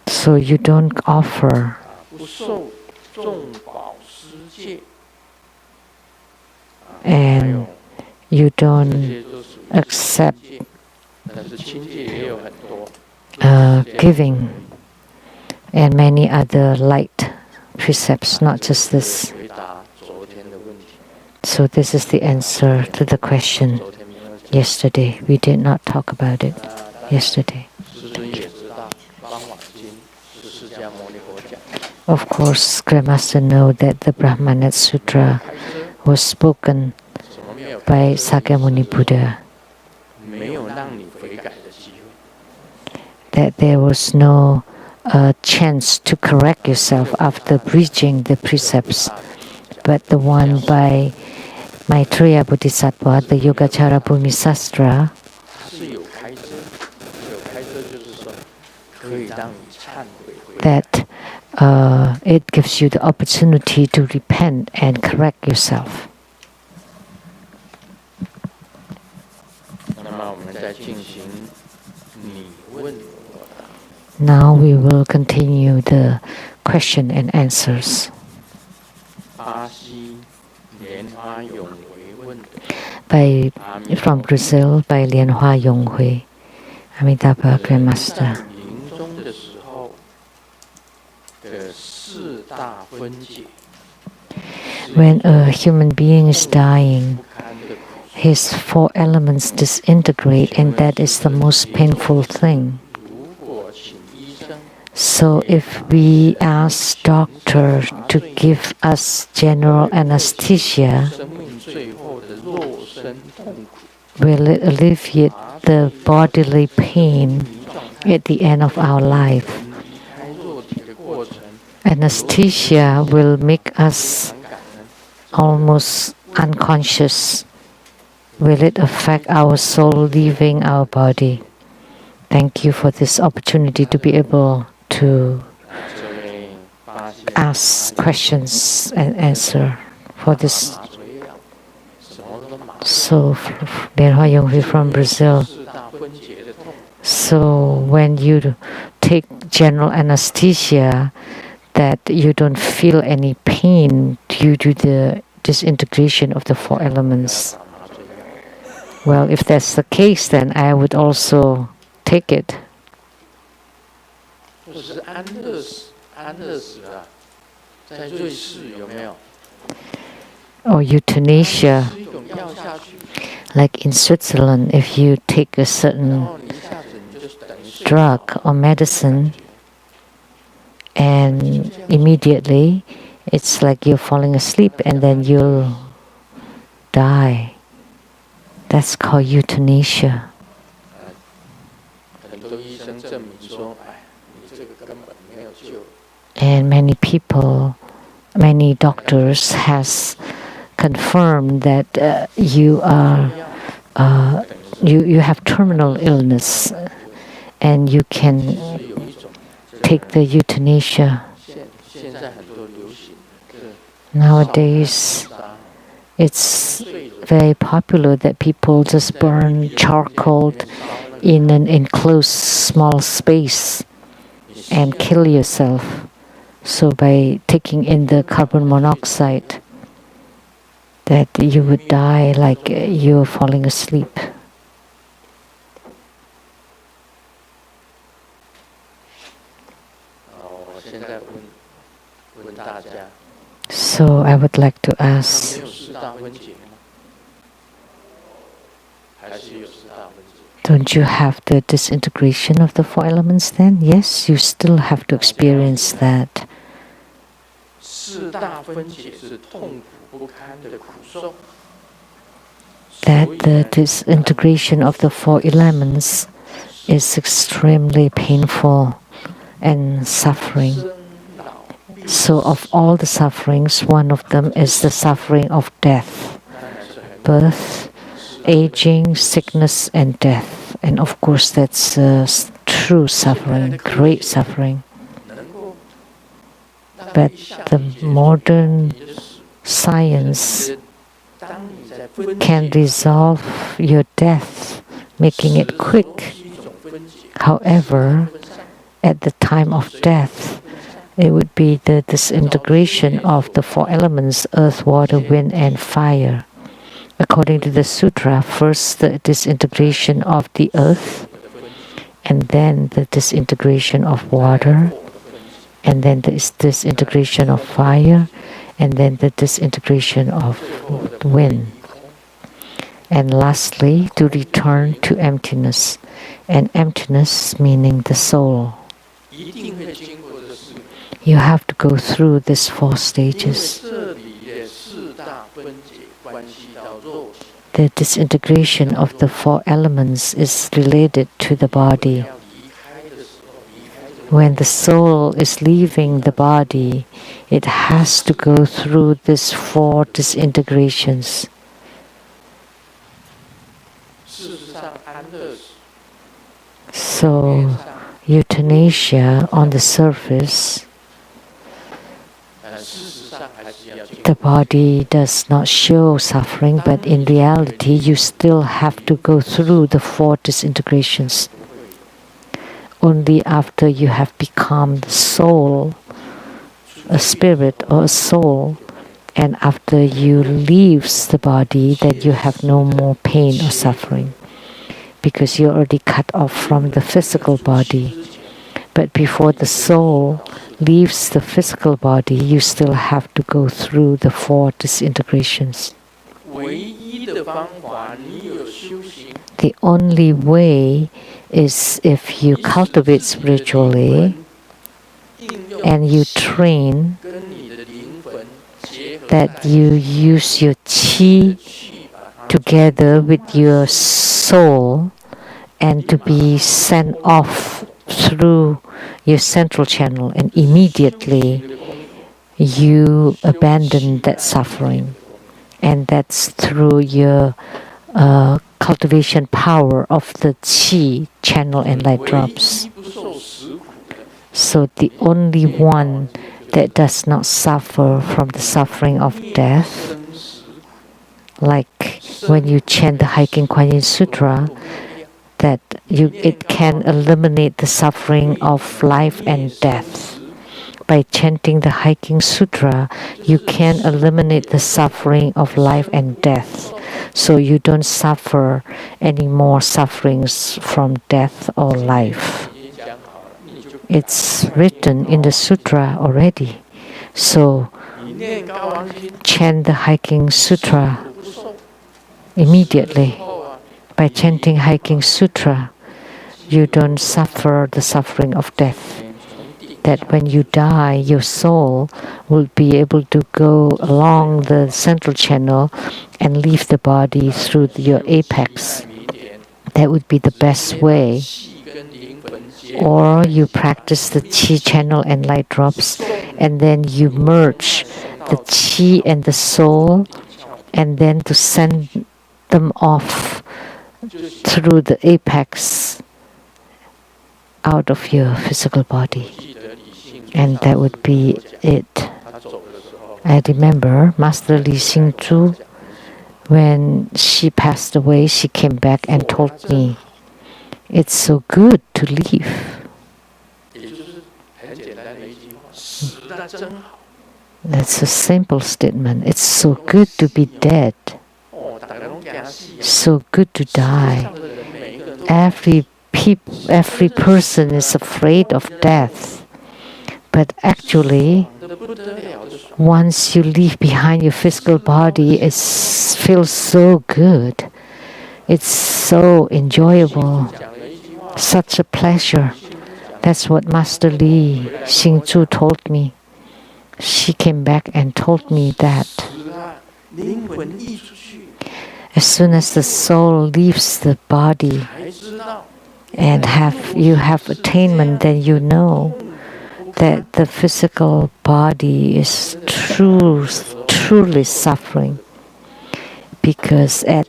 So you don't offer. And you don't accept giving and many other light precepts, not just this. So this is the answer to the question yesterday. We did not talk about it yesterday. Of course, Grandmaster knows that the Brahmana Sutra was spoken by Sakyamuni Buddha. That there was no chance to correct yourself after breaching the precepts, but the one by Maitreya Bodhisattva, the Yogacara Bhumisastra, that it gives you the opportunity to repent and correct yourself. Now we will continue the question and answers. From Brazil, by Lianhua Yonghui, Amitabha Grandmaster. When a human being is dying, his four elements disintegrate, and that is the most painful thing. So if we ask doctor to give us general anesthesia, will it alleviate the bodily pain at the end of our life? Anesthesia will make us almost unconscious. Will it affect our soul leaving our body? Thank you for this opportunity to be able to ask questions and answer for this. So, Lianhua Yonghui from Brazil. So, when you take general anesthesia, that you don't feel any pain due to the disintegration of the four elements. Well, if that's the case, then I would also take it. Or euthanasia, like in Switzerland, if you take a certain drug or medicine and immediately it's like you're falling asleep and then you'll die. That's called euthanasia. And many people, many doctors has confirmed that you are you have terminal illness and you can take the euthanasia. Nowadays, it's very popular that people just burn charcoal in an enclosed small space and kill yourself. So by taking in the carbon monoxide, that you would die like you're falling asleep. So I would like to ask, don't you have the disintegration of the four elements then? Yes, you still have to experience that. That the disintegration of the four elements is extremely painful and suffering. So of all the sufferings, one of them is the suffering of death, birth, aging, sickness and death. And of course that's true suffering, great suffering. But the modern science can resolve your death, making it quick. However, at the time of death, it would be the disintegration of the four elements, earth, water, wind and fire. According to the sutra, first the disintegration of the earth, and then the disintegration of water, and then the disintegration of fire, and then the disintegration of wind. And lastly, to return to emptiness, and emptiness meaning the soul. You have to go through these four stages. The disintegration of the four elements is related to the body. When the soul is leaving the body, it has to go through these four disintegrations. So, euthanasia on the surface, the body does not show suffering, but in reality you still have to go through the four disintegrations. Only after you have become the soul, a spirit or a soul, and after you leaves the body, that you have no more pain or suffering, because you're already cut off from the physical body. But before the soul leaves the physical body, you still have to go through the four disintegrations. The only way is if you cultivate spiritually and you train, that you use your qi together with your soul and to be sent off through your central channel, and immediately you abandon that suffering. And that's through your cultivation power of the qi channel and light drops. So the only one that does not suffer from the suffering of death, like when you chant the Hiking Kuan Yin Sutra, that it can eliminate the suffering of life and death. By chanting the Hiking Sutra, you can eliminate the suffering of life and death. So you don't suffer any more sufferings from death or life. It's written in the sutra already. So chant the Hiking Sutra immediately. By chanting Hiking Sutra, you don't suffer the suffering of death. That when you die, your soul will be able to go along the central channel and leave the body through your apex. That would be the best way. Or you practice the qi channel and light drops, and then you merge the qi and the soul, and then to send them off through the apex out of your physical body. And that would be it. I remember Master Li Xingzhu, when she passed away, she came back and told me, it's so good to live. That's a simple statement. It's so good to be dead. So good to die. Every person is afraid of death. But actually, once you leave behind your physical body, it feels so good. It's so enjoyable. Such a pleasure. That's what Master Li Xingzhu told me. She came back and told me that as soon as the soul leaves the body and you have attainment, then you know that the physical body is truly suffering, because at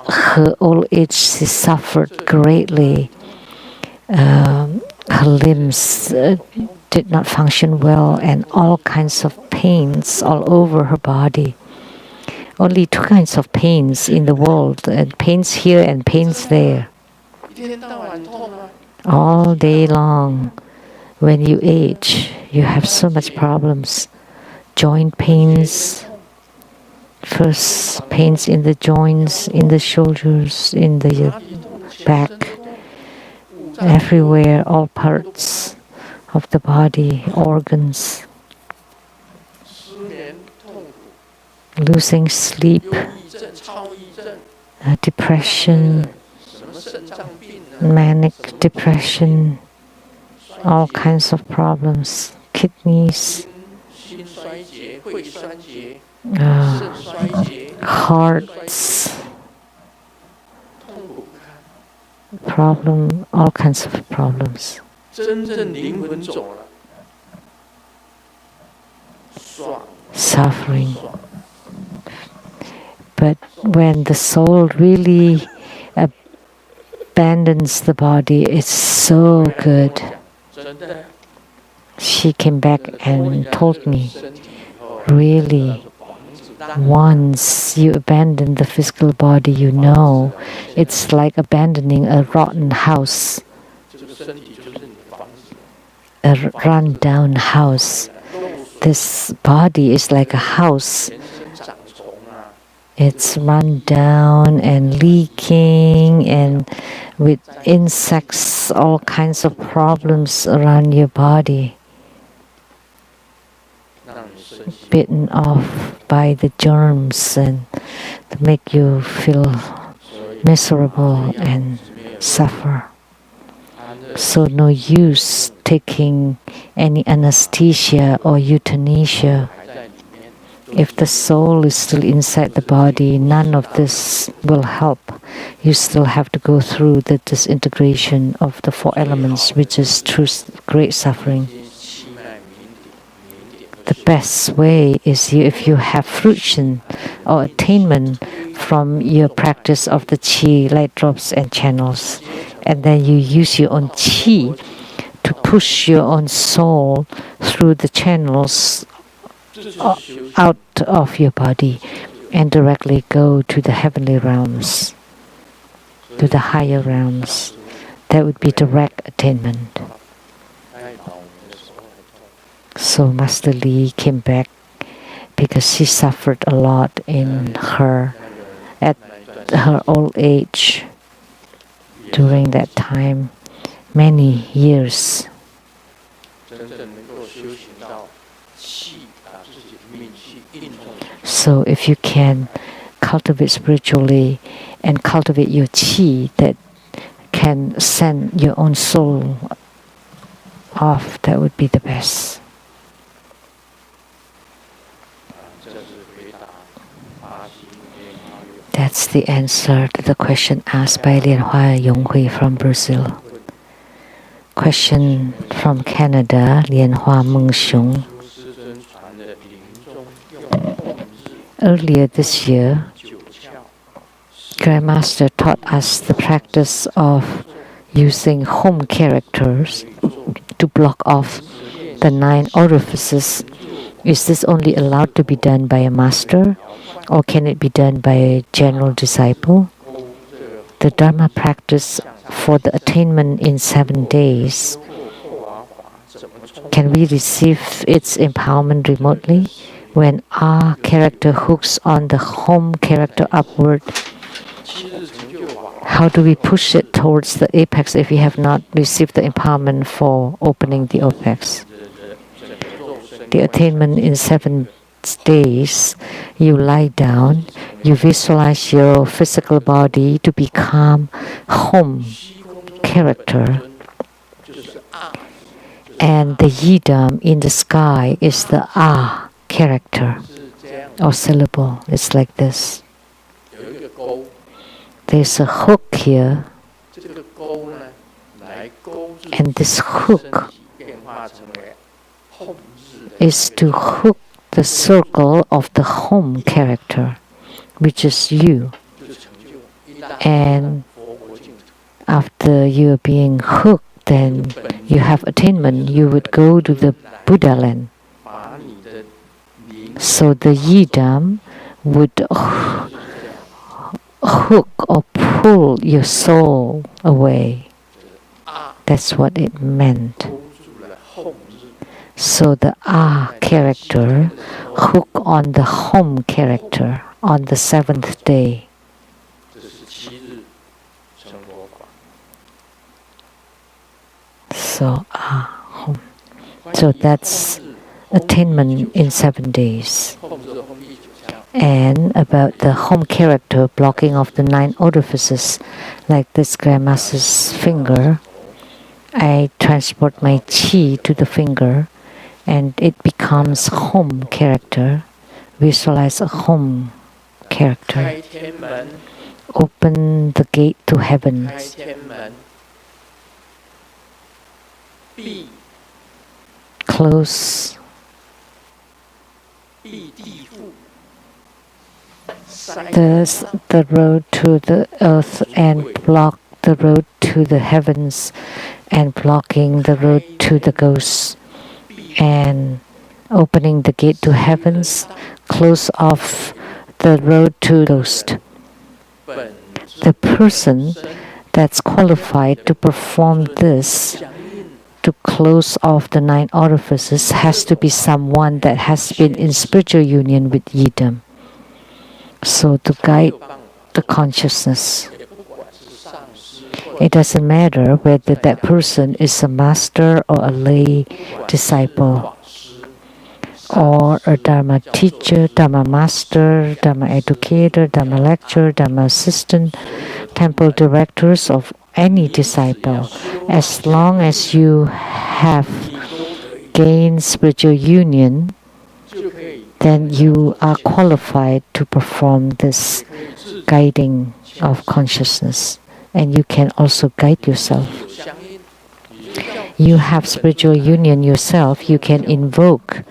her old age she suffered greatly. Her limbs did not function well, and all kinds of pains all over her body. Only two kinds of pains in the world, and pains here and pains there. All day long, when you age, you have so much problems. Joint pains, first pains in the joints, in the shoulders, in the back, everywhere, all parts of the body, organs. Losing sleep, depression, manic depression, all kinds of problems, kidneys, hearts, problem, all kinds of problems. Suffering. But when the soul really abandons the body, it's so good. She came back and told me, really, once you abandon the physical body, you know, it's like abandoning a rotten house, a run-down house. This body is like a house. It's run down and leaking and with insects, all kinds of problems around your body. Bitten off by the germs and to make you feel miserable and suffer. So no use taking any anesthesia or euthanasia. If the soul is still inside the body, none of this will help. You still have to go through the disintegration of the four elements, which is true great suffering. The best way is if you have fruition or attainment from your practice of the qi, light drops and channels, and then you use your own qi to push your own soul through the channels out of your body and directly go to the heavenly realms, to the higher realms. That would be direct attainment. So Master Li came back because she suffered a lot at her old age during that time, many years. So if you can cultivate spiritually and cultivate your qi that can send your own soul off, that would be the best. That's the answer to the question asked by Lianhua Yonghui from Brazil. Question from Canada, Lianhua Mengxiong. Earlier this year, Grandmaster taught us the practice of using home characters to block off the 9 orifices. Is this only allowed to be done by a master, or can it be done by a general disciple? The Dharma practice for the attainment in 7 days, can we receive its empowerment remotely? When our character hooks on the home character upward, how do we push it towards the apex if we have not received the empowerment for opening the apex? The attainment in 7 days, you lie down, you visualize your physical body to become home character. And the yidam in the sky is the character or syllable. It's like this. There's a hook here, and this hook is to hook the circle of the home character, which is you. And after you're being hooked, then you have attainment. You would go to the Buddha land. So the yidam would hook or pull your soul away. That's what it meant. So the character hook on the home character on the 7th day. So home. So that's attainment in 7 days. And about the home character blocking of the 9 orifices, like this Grandmaster's finger, I transport my chi to the finger, and it becomes home character. Visualize a home character. Open the gate to heaven. Close the road to the earth and block the road to the heavens, and blocking the road to the ghosts, and opening the gate to heavens, close off the road to ghost. The person that's qualified to perform this, to close off the 9 orifices, has to be someone that has been in spiritual union with yidam. So to guide the consciousness. It doesn't matter whether that person is a master or a lay disciple, or a Dharma teacher, Dharma master, Dharma educator, Dharma lecturer, Dharma assistant, temple directors of any disciple. As long as you have gained spiritual union, then you are qualified to perform this guiding of consciousness. And you can also guide yourself. You have spiritual union yourself, you can invoke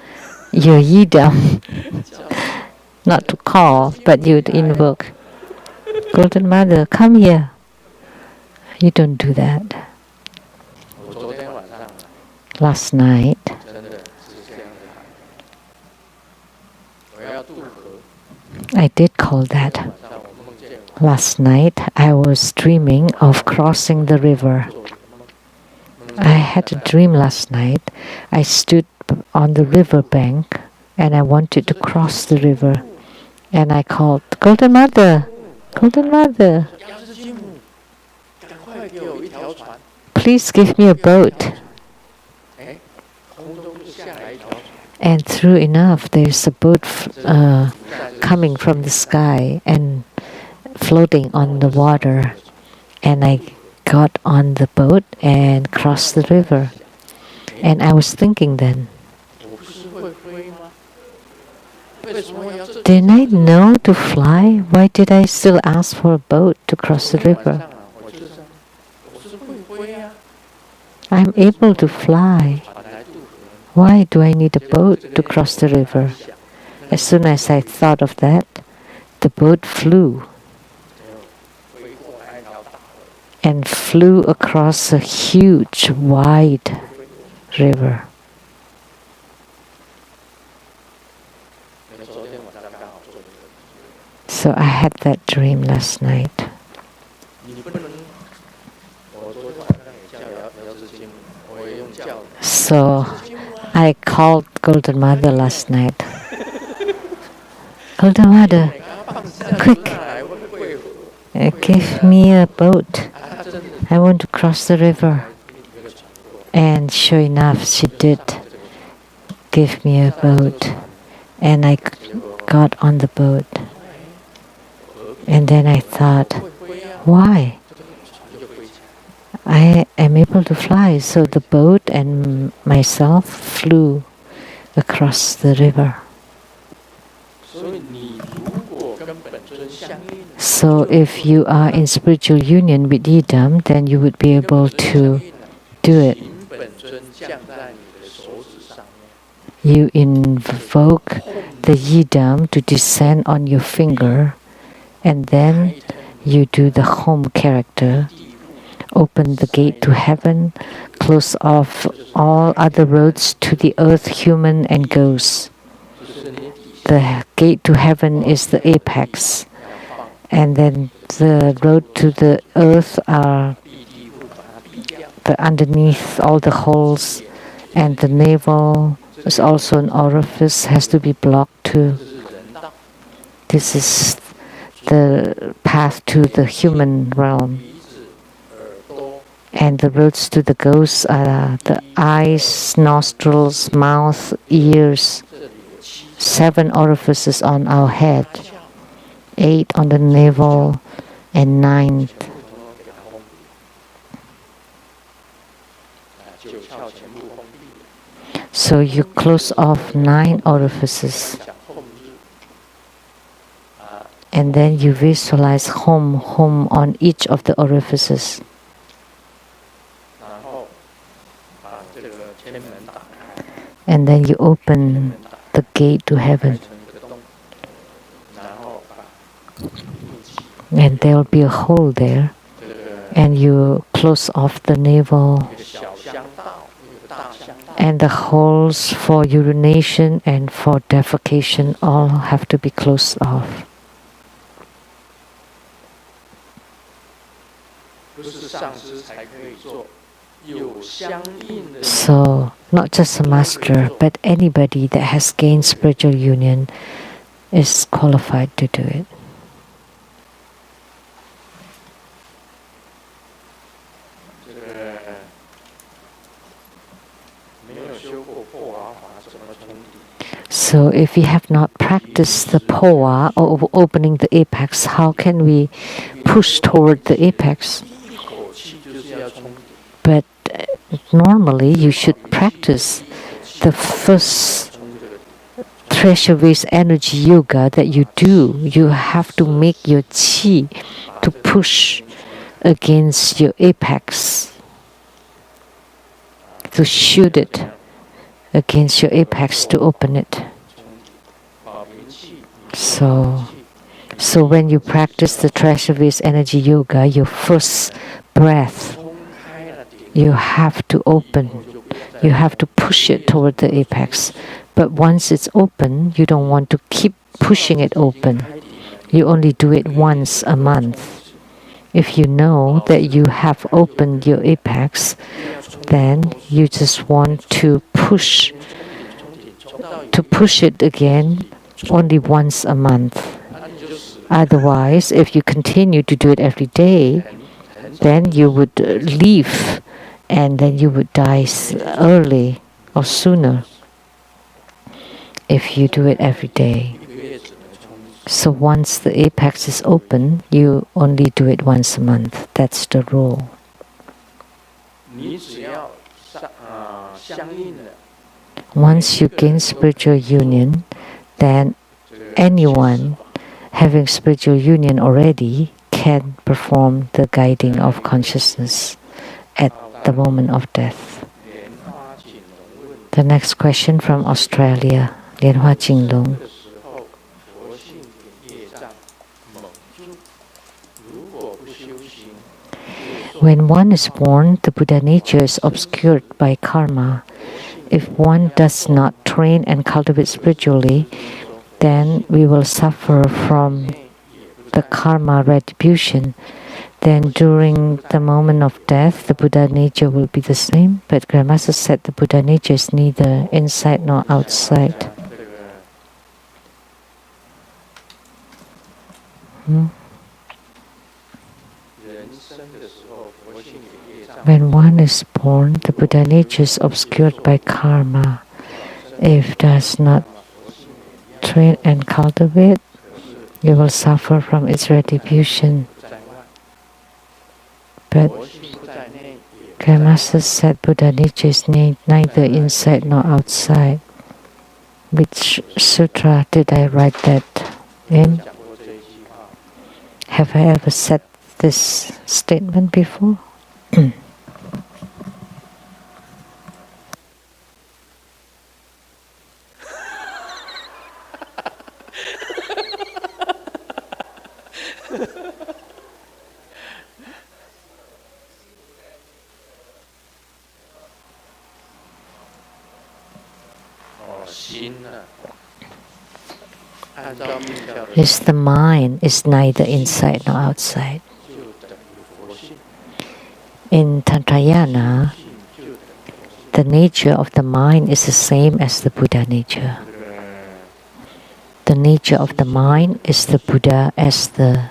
your yidam. Not to call, but you'd invoke. Golden Mother, come here. You don't do that. Last night, I did call that. Last night, I was dreaming of crossing the river. I had a dream last night. I stood on the river bank and I wanted to cross the river. And I called, Golden Mother, Golden Mother, please give me a boat. And true enough, there's a boat coming from the sky and floating on the water. And I got on the boat and crossed the river. And I was thinking then, didn't I know to fly? Why did I still ask for a boat to cross the river? I'm able to fly. Why do I need a boat to cross the river? As soon as I thought of that, the boat flew. and flew across a huge, wide river. So I had that dream last night. So I called Golden Mother last night. Golden Mother, quick, give me a boat. I want to cross the river. And sure enough, she did give me a boat. And I got on the boat. And then I thought, why? I am able to fly. So the boat and myself flew across the river. So if you are in spiritual union with Yidam, then you would be able to do it. You invoke the Yidam to descend on your finger, and then you do the Home character. Open the gate to heaven, close off all other roads to the earth, human and ghosts. The gate to heaven is the apex, and then the road to the earth are the underneath all the holes, and the navel is also an orifice, has to be blocked too. This is the path to the human realm. And the roads to the ghosts are the eyes, nostrils, mouth, ears, 7 orifices on our head, 8 on the navel, and 9. So you close off 9 orifices. And then you visualize home on each of the orifices. And then you open the gate to heaven. And there will be a hole there. And you close off the navel. And the holes for urination and for defecation all have to be closed off. So, not just a master, but anybody that has gained spiritual union is qualified to do it. So if we have not practiced the powa or opening the apex, how can we push toward the apex? But normally you should practice the first treasure-based energy yoga that you do. You have to make your chi to push against your apex, to shoot it against your apex to open it. So when you practice the treasure-based energy yoga, your first breath, you have to open. You have to push it toward the apex. But once it's open, you don't want to keep pushing it open. You only do it once a month. If you know that you have opened your apex, then you just want to push it again only once a month. Otherwise, if you continue to do it every day, then you would leave and then you would die early or sooner if you do it every day. So once the apex is open, you only do it once a month. That's the rule. Once you gain spiritual union, then anyone having spiritual union already can perform the guiding of consciousness at the moment of death. The next question from Australia, Lianhua Jinglong. When one is born, the Buddha nature is obscured by karma. If one does not train and cultivate spiritually, then we will suffer from the karma retribution. Then during the moment of death, the Buddha nature will be the same. But Grandmaster said the Buddha nature is neither inside nor outside. When one is born, the Buddha nature is obscured by karma. If does not train and cultivate, you will suffer from its retribution. But Grandmaster said Buddha nature is neither inside nor outside. Which sutra did I write that in? Have I ever said this statement before? Is the mind is neither inside nor outside. In Tantrayana, the nature of the mind is the same as the Buddha nature. The nature of the mind is the Buddha as the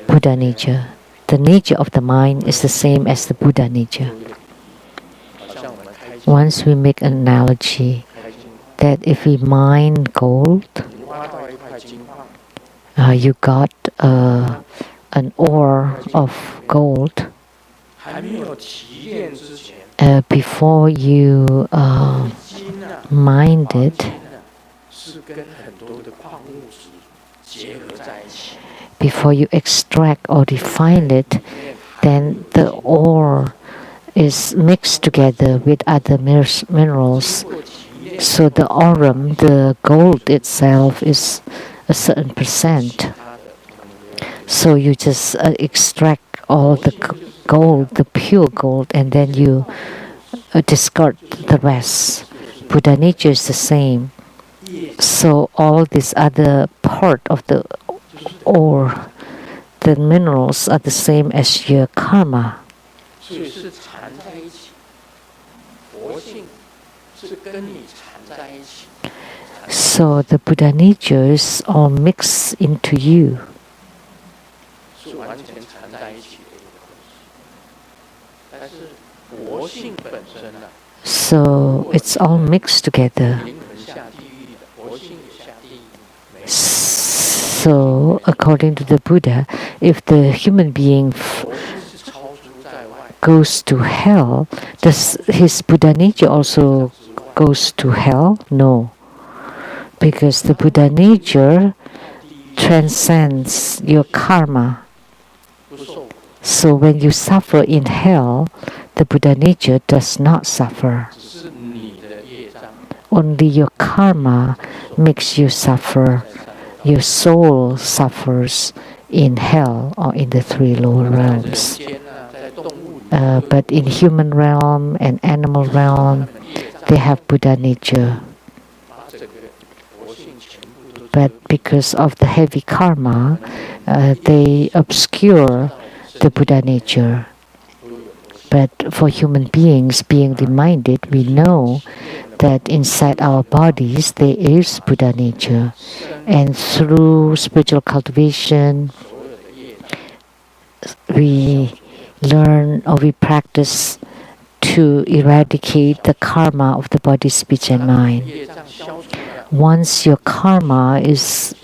Buddha nature. The nature of the mind is the same as the Buddha nature. Once we make an analogy that if we mine gold, you got an ore of gold. Before you mined it, before you extract or refine it, then the ore is mixed together with other minerals. So the aurum, the gold itself, is a certain percent. So you just extract all the gold, the pure gold, and then you discard the rest. Buddha nature is the same. So all this other part of the ore, the minerals are the same as your karma. So the Buddha nature is all mixed into you. So it's all mixed together. So according to the Buddha, if the human being goes to hell, does his Buddha nature also goes to hell? No. Because the Buddha nature transcends your karma. So when you suffer in hell, the Buddha nature does not suffer. Only your karma makes you suffer. Your soul suffers in hell or in the three lower realms. But in human realm and animal realm, they have Buddha nature. But because of the heavy karma, they obscure the Buddha nature. But for human beings, being reminded, we know that inside our bodies there is Buddha nature. And through spiritual cultivation, we learn or we practice to eradicate the karma of the body, speech, and mind. Once your karma is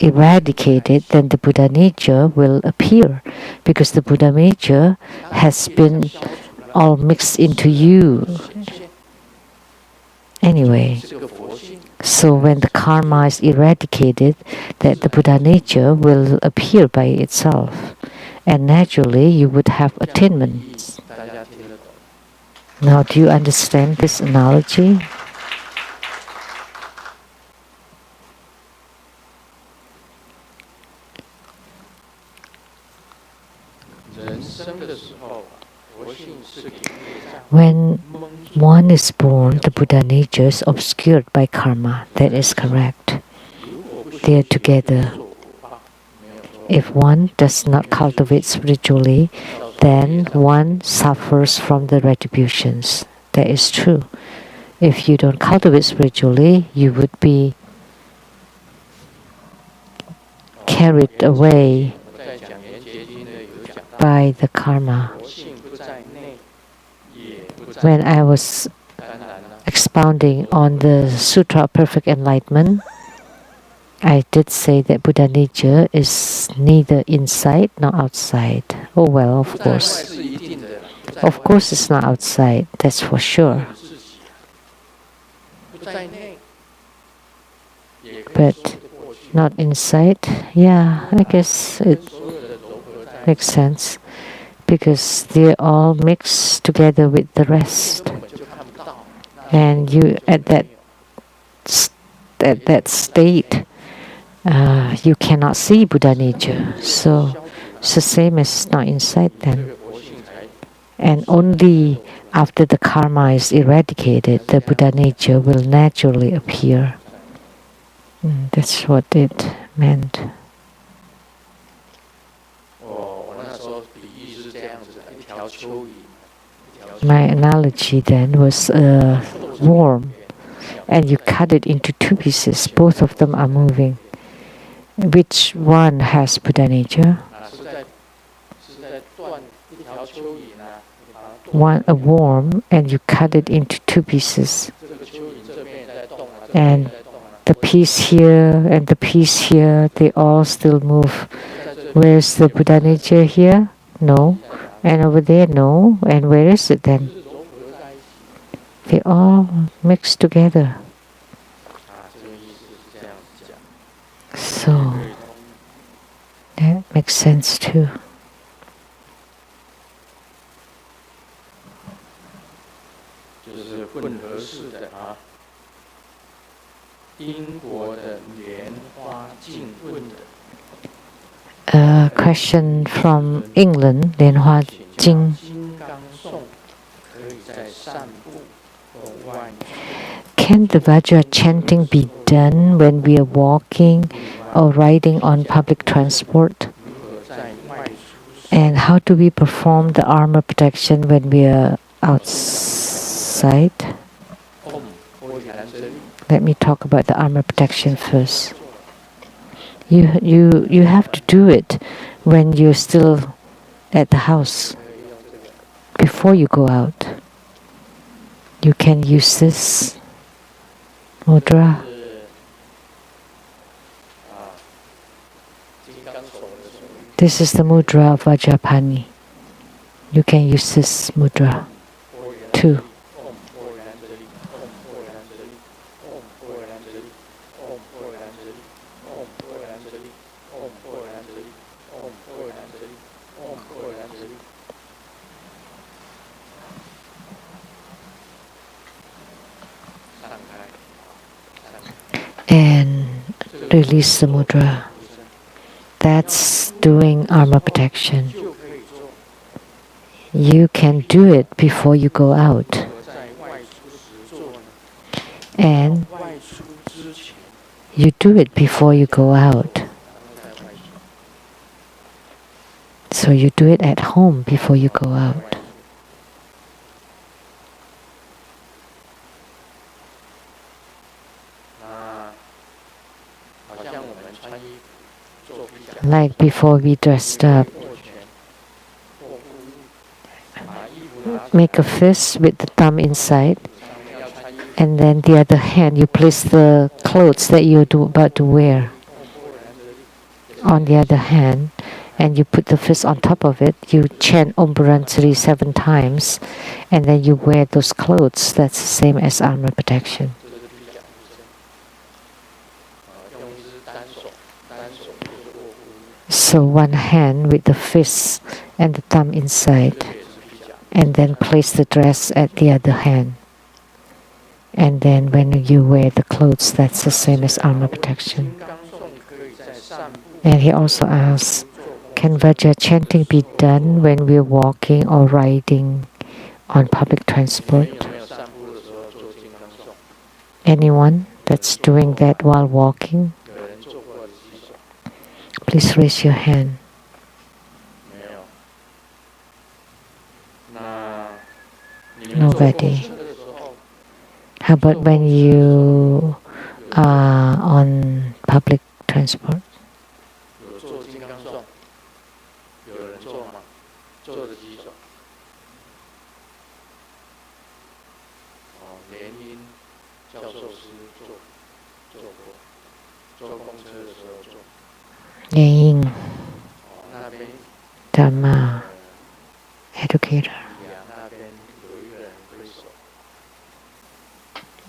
eradicated, then the Buddha nature will appear, because the Buddha nature has been all mixed into you. Anyway, so when the karma is eradicated, that the Buddha nature will appear by itself, and naturally you would have attainments. Now, do you understand this analogy? When one is born, the Buddha nature is obscured by karma. That is correct. They are together. If one does not cultivate spiritually, then one suffers from the retributions. That is true. If you don't cultivate spiritually, you would be carried away by the karma. When I was expounding on the Sutra of Perfect Enlightenment, I did say that Buddha nature is neither inside nor outside. Oh well, of course. Of course it's not outside, that's for sure. But not inside? Yeah, I guess it makes sense. Because they're all mixed together with the rest. And you, at that state, you cannot see Buddha nature. So it's the same as not inside then. And only after the karma is eradicated, the Buddha nature will naturally appear. That's what it meant. My analogy then was a worm, and you cut it into two pieces. Both of them are moving. Which one has Buddha nature? One, a worm, and you cut it into two pieces. And the piece here and the piece here, they all still move. Where's the Buddha nature here? No. And over there, no. And where is it then? They all mix together. So that makes sense too. A question from England, Lianhua Jing. Can the Vajra chanting be done when we are walking or riding on public transport? And how do we perform the armor protection when we are outside? Let me talk about the armor protection first. You have to do it when you're still at the house. Before you go out, you can use this mudra. This is the mudra of Vajrapani. You can use this mudra too. And release the mudra. That's doing armor protection. You can do it before you go out. And you do it before you go out. So you do it at home before you go out. Like before we dressed up. Make a fist with the thumb inside, and then the other hand you place the clothes that you're about to wear on the other hand, and you put the fist on top of it. You chant Om Burantari 7 times, and then you wear those clothes. That's the same as armor protection. So one hand with the fist and the thumb inside, and then place the dress at the other hand. And then when you wear the clothes, that's the same as armor protection. And he also asks, Can Vajra chanting be done when we're walking or riding on public transport? Anyone that's doing that while walking? Please raise your hand. Nobody. How about when you are on public transport? Ying, Dharma, educator.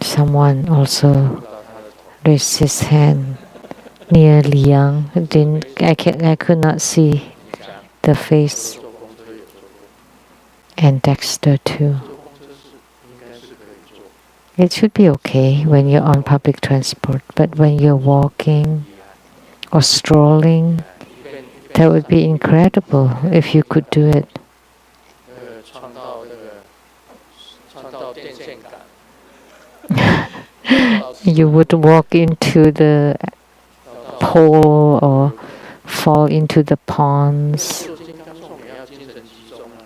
Someone also raised his hand near Liang. I could not see the face. And Dexter too. It should be okay when you're on public transport, but when you're walking or strolling, that would be incredible if you could do it. You would walk into the pole or fall into the ponds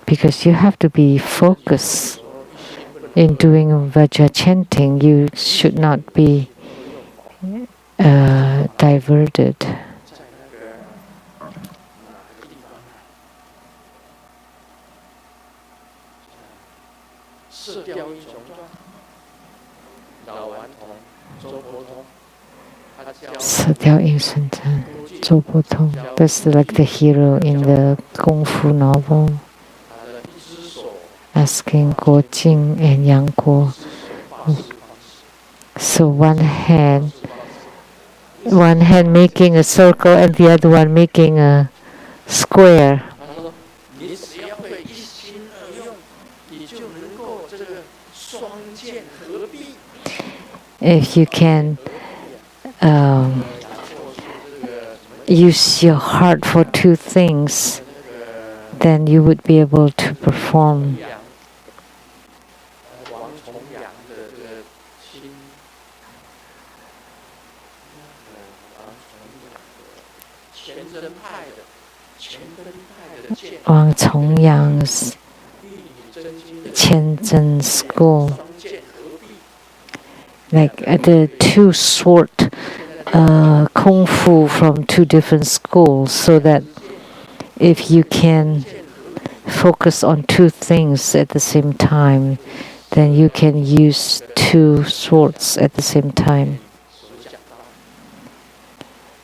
because you have to be focused in doing Vajra chanting. You should not be diverted. That's like the hero in the Kung Fu novel, asking Guo Jing and Yang Guo. So one hand making a circle and the other one making a square. If you can use your heart for two things, then you would be able to perform. Wang Chongyang's Qianzhen school, like the two sword kung fu from two different schools, so that if you can focus on two things at the same time, then you can use two swords at the same time.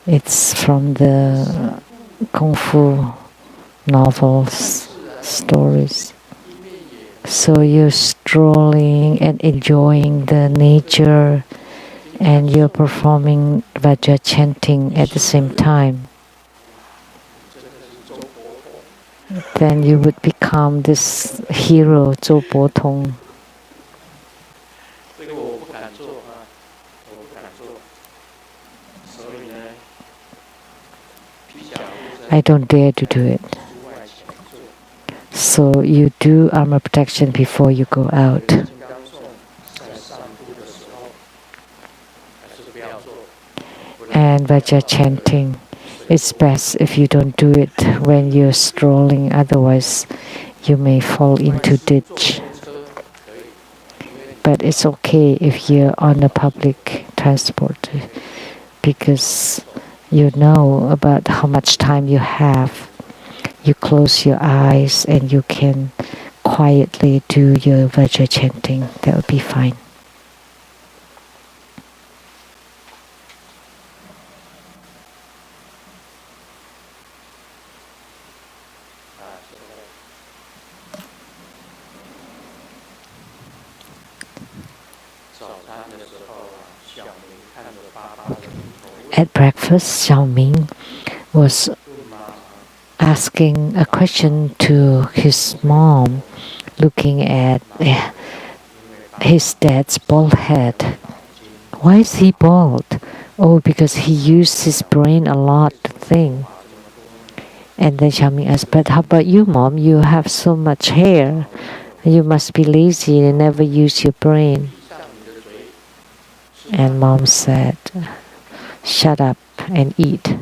It's from the kung fu novels, stories. So you're strolling and enjoying the nature, and you're performing Vajra chanting at the same time. Then you would become this hero, Zhou Bo Tong. I don't dare to do it. So you do armor protection before you go out. And Vajra chanting, it's best if you don't do it when you're strolling, otherwise you may fall into ditch. But it's okay if you're on a public transport, because you know about how much time you have. You close your eyes and you can quietly do your Vajra chanting. That would be fine. At breakfast, Xiaoming was asking a question to his mom, looking at his dad's bald head. Why is he bald? Oh, because he used his brain a lot to think. And then Xiaoming asked, but how about you, Mom? You have so much hair. You must be lazy and never use your brain. And Mom said, shut up and eat.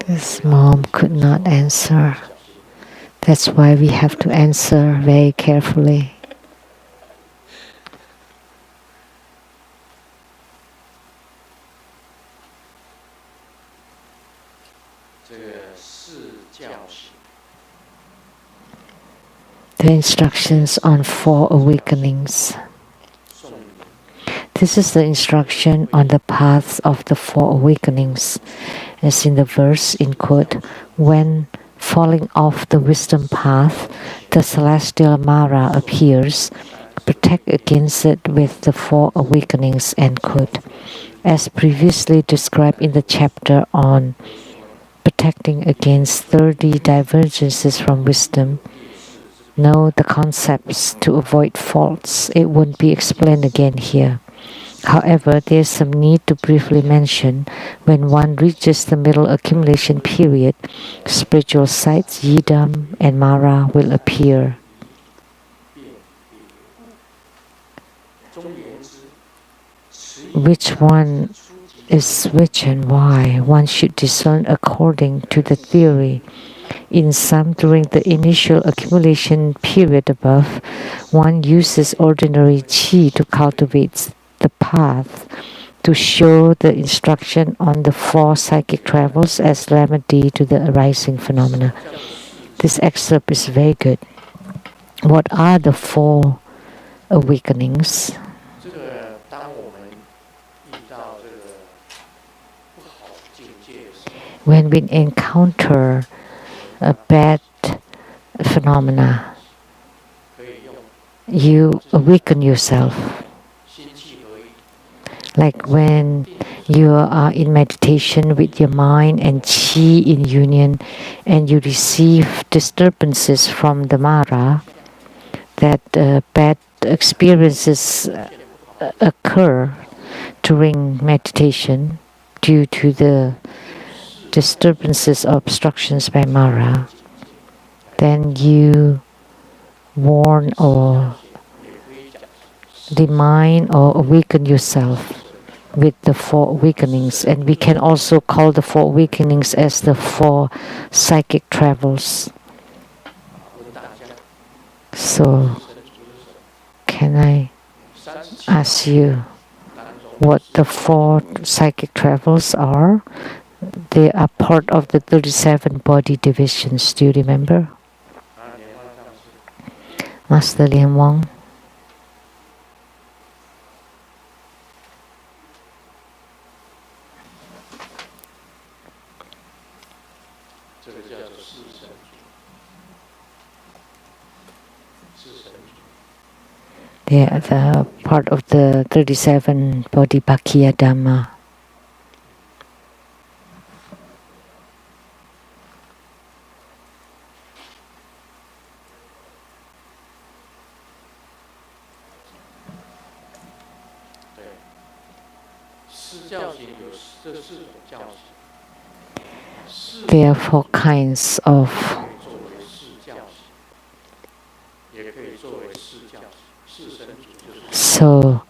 This mom could not answer. That's why we have to answer very carefully. The instructions on 4 awakenings. This is the instruction on the paths of the 4 awakenings. As in the verse in quote, when falling off the wisdom path, the celestial Mara appears, protect against it with the 4 awakenings, end quote. As previously described in the chapter on protecting against 30 divergences from wisdom, know the concepts to avoid faults. It won't be explained again here. However, there is some need to briefly mention when one reaches the middle accumulation period, spiritual sights, yidam, and mara will appear. Which one is which and why? One should discern according to the theory. In some, during the initial accumulation period above, one uses ordinary qi to cultivate the path, to show the instruction on the 4 psychic travels as remedy to the arising phenomena. This excerpt is very good. What are the 4 awakenings? When we encounter a bad phenomena, you awaken yourself. Like when you are in meditation with your mind and qi in union, and you receive disturbances from the Mara, that bad experiences occur during meditation due to the disturbances or obstructions by Mara, then you warn or remind or awaken yourself with the 4 awakenings. And we can also call the 4 awakenings as the 4 psychic travels. So, can I ask you what the 4 psychic travels are? They are part of the 37 body divisions. Do you remember? Master Lian Wang. They are the part of the 37 body Bhakya Dhamma. There are 4 kinds of So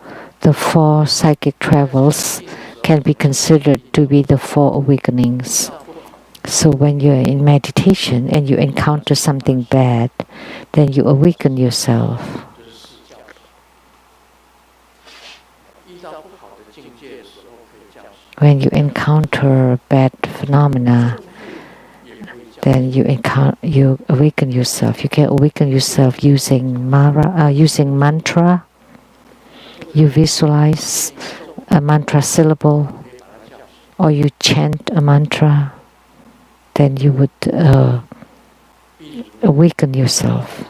the 4 psychic travels can be considered to be the 4 awakenings. So when you're in meditation and you encounter something bad, then you awaken yourself. When you encounter bad phenomena, then you awaken yourself. You can awaken yourself using mantra. You visualize a mantra syllable, or you chant a mantra. Then you would awaken yourself.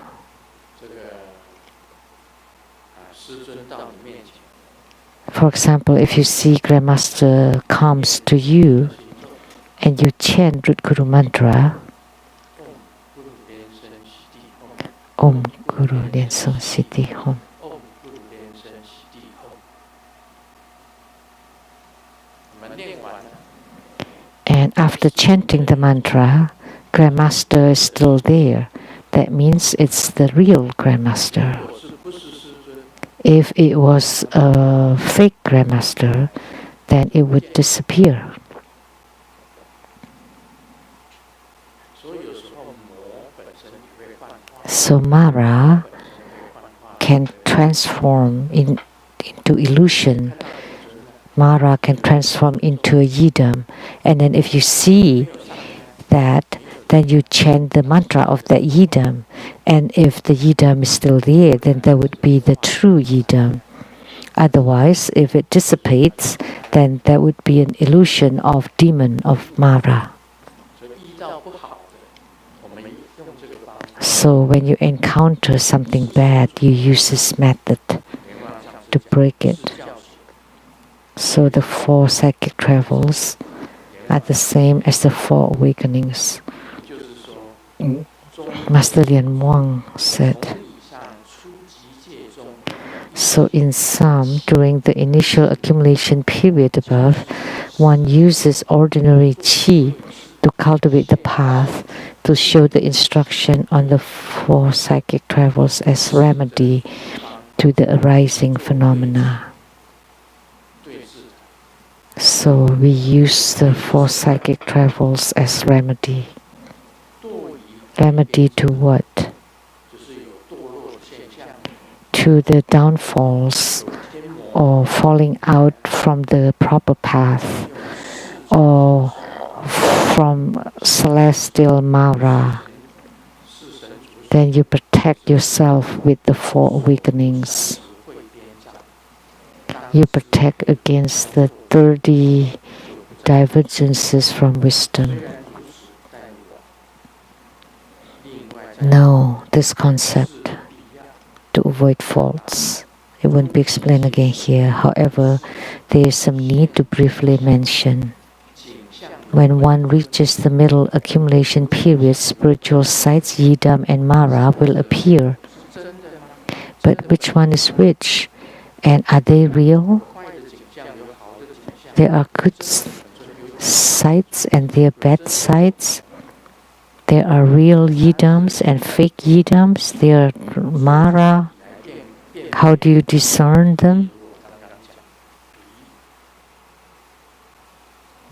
For example, if you see Grandmaster comes to you and you chant Root Guru mantra, Om Guru Lian-Sheng Siddhi, after chanting the mantra, Grandmaster is still there. That means it's the real Grandmaster. If it was a fake Grandmaster, then it would disappear. So Mara can transform into illusion. Mara can transform into a yidam. And then if you see that, then you chant the mantra of that yidam. And if the yidam is still there, then that would be the true yidam. Otherwise, if it dissipates, then that would be an illusion of demon of Mara. So when you encounter something bad, you use this method to break it. So the 4 psychic travels are the same as the 4 awakenings. Master Lian Wang said. So in sum, during the initial accumulation period above, one uses ordinary qi to cultivate the path, to show the instruction on the 4 psychic travels as remedy to the arising phenomena. So we use the 4 psychic travels as remedy. Remedy to what? To the downfalls or falling out from the proper path or from celestial Mara. Then you protect yourself with the 4 awakenings. You protect against the 30 divergences from wisdom. Know this concept to avoid faults. It won't be explained again here. However, there is some need to briefly mention. When one reaches the middle accumulation period, spiritual sights, yidam and Mara will appear. But which one is which? And are they real? There are good sights and there are bad sights. There are real yidams and fake yidams. There are Mara. How do you discern them?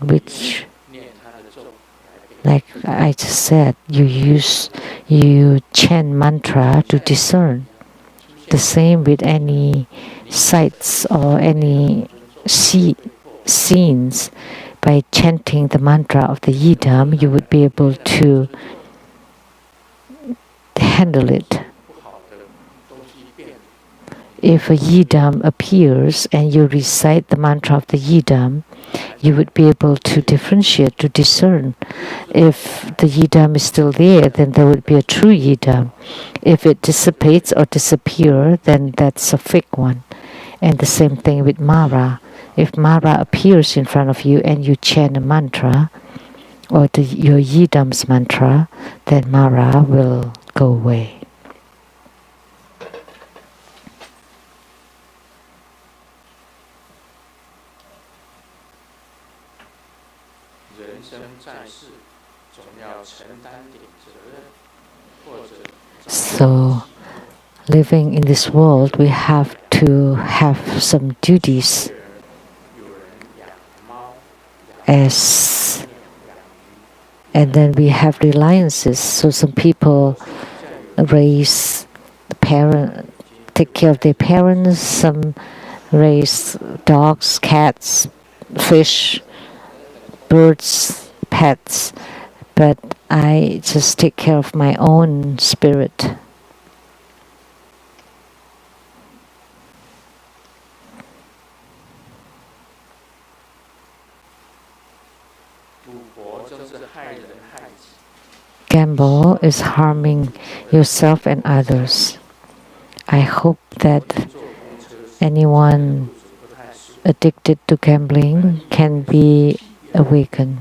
Which, like I just said, you chant mantra to discern. The same with any sights or any scenes. By chanting the mantra of the yidam, you would be able to handle it. If a yidam appears and you recite the mantra of the yidam, you would be able to differentiate, to discern. If the yidam is still there, then there would be a true yidam. If it dissipates or disappears, then that's a fake one. And the same thing with Mara. If Mara appears in front of you and you chant a mantra, or your yidam's mantra, then Mara will go away. So, living in this world, we have to have some duties. And then we have reliances. So some people raise take care of their parents. Some raise dogs, cats, fish, birds, pets. But I just take care of my own spirit. Gamble is harming yourself and others. I hope that anyone addicted to gambling can be awakened.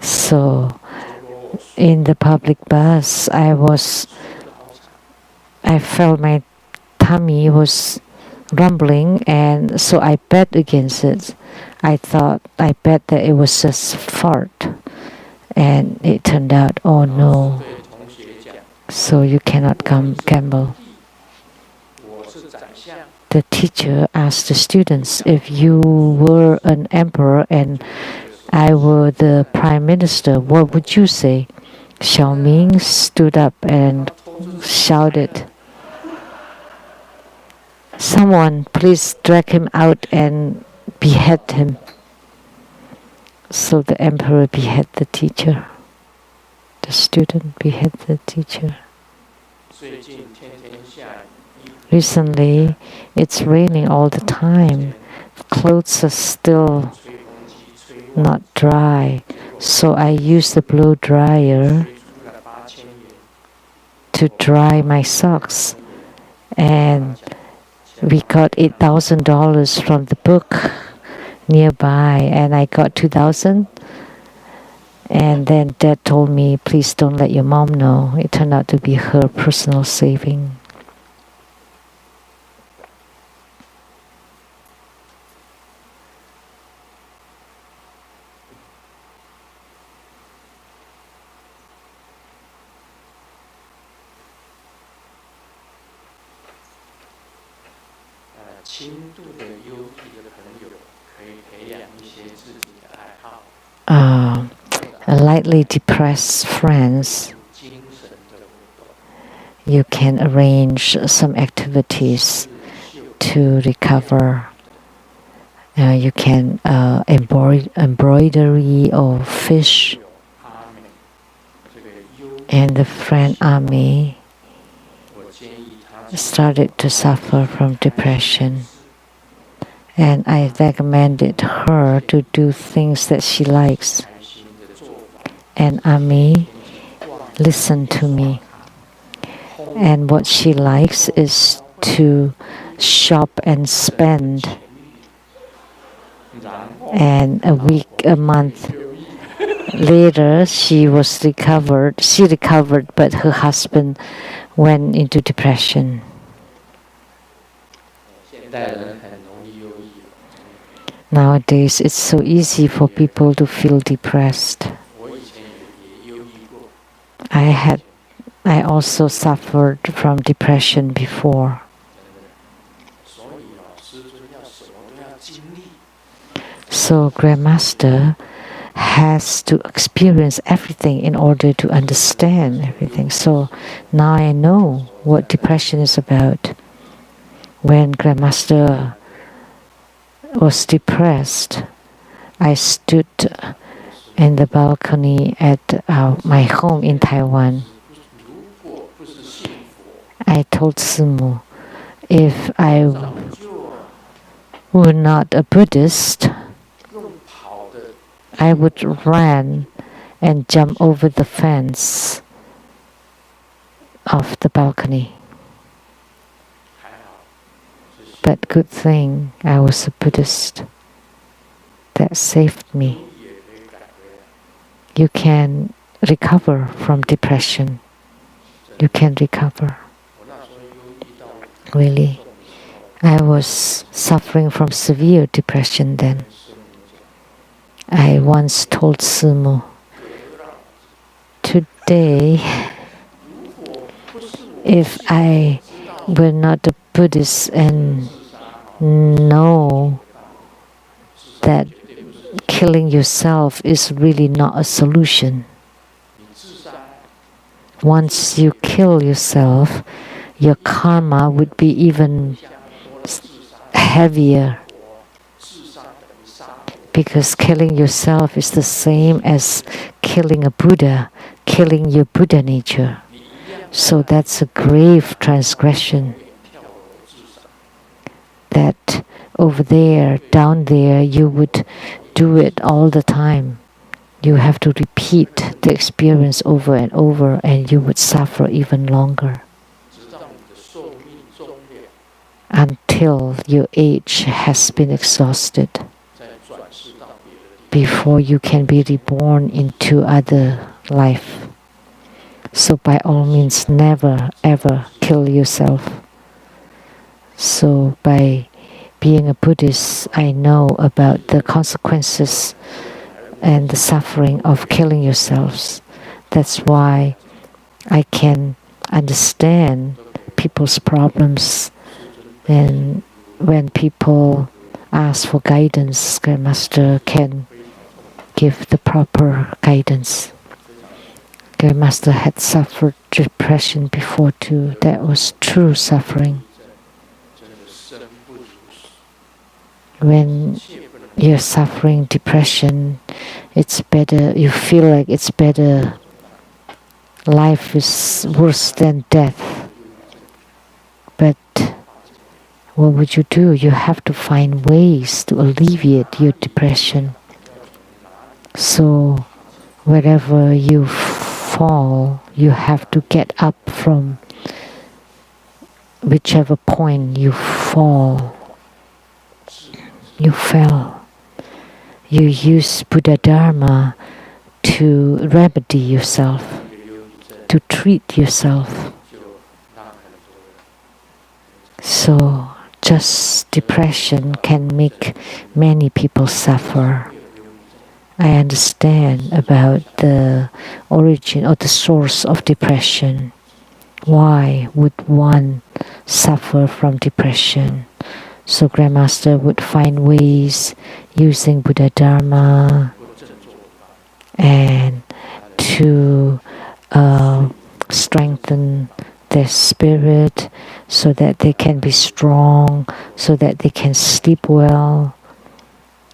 So, in the public bus, I felt my tummy was rumbling, and so I bet against it. I bet that it was just fart, and it turned out, oh no, so you cannot gamble. The teacher asked the students, if you were an emperor and I were the prime minister, what would you say? Xiao Ming stood up and shouted, someone please drag him out and behead him. So the emperor beheaded the teacher. The student beheaded the teacher. Recently, it's raining all the time. Clothes are still not dry. So I use the blow dryer to dry my socks. And we got $8,000 from the book nearby, and I got 2,000. And then Dad told me, please don't let your mom know. It turned out to be her personal saving. Lightly depressed friends, you can arrange some activities to recover. You can embroidery or fish. And the friend Ami started to suffer from depression. And I recommended her to do things that she likes. And Ami listened to me. And what she likes is to shop and spend. And a month later, she recovered, but her husband went into depression. Nowadays, it's so easy for people to feel depressed. I also suffered from depression before. So Grandmaster has to experience everything in order to understand everything. So now I know what depression is about. When Grandmaster was depressed, I stood in the balcony at my home in Taiwan. I told Simu, if I were not a Buddhist, I would run and jump over the fence of the balcony. But good thing I was a Buddhist. That saved me. You can recover from depression. You can recover. Really. I was suffering from severe depression then. I once told Simu, today, if I were not a Buddhist and know that killing yourself is really not a solution. Once you kill yourself, your karma would be even heavier. Because killing yourself is the same as killing a Buddha, killing your Buddha nature. So that's a grave transgression. That over there, down there, you would do it all the time. You have to repeat the experience over and over, and you would suffer even longer. Until your age has been exhausted. Before you can be reborn into other life. So by all means, never ever kill yourself. So by being a Buddhist, I know about the consequences and the suffering of killing yourselves. That's why I can understand people's problems, and when people ask for guidance, Grandmaster can give the proper guidance. Grandmaster had suffered depression before too. That was true suffering. When you're suffering depression, it's better, you feel like it's better. Life is worse than death. But what would you do? You have to find ways to alleviate your depression. So wherever you fall, you have to get up from whichever point you fall. You fell. You use Buddha Dharma to remedy yourself, to treat yourself. So just depression can make many people suffer. I understand about the origin or the source of depression. Why would one suffer from depression? So Grandmaster would find ways using Buddha Dharma and to strengthen their spirit so that they can be strong, so that they can sleep well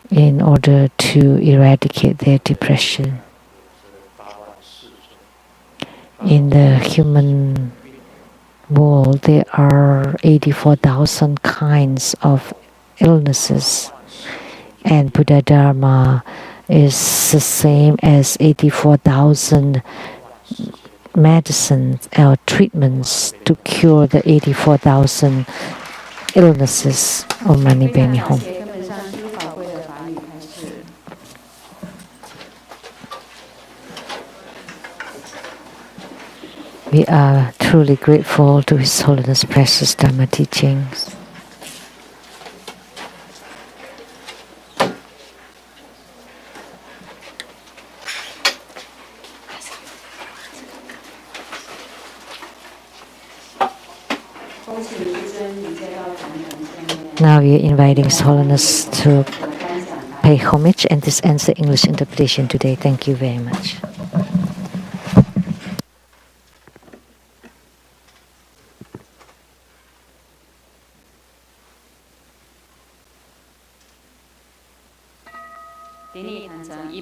in order to eradicate their depression. In the human world, there are 84,000 kinds of illnesses, and Buddha Dharma is the same as 84,000 medicines or treatments to cure the 84,000 illnesses. Om Mani Padme Hum. We are truly grateful to His Holiness Precious Dharma teachings. Now we are inviting His Holiness to pay homage, and this ends the English interpretation today. Thank you very much.1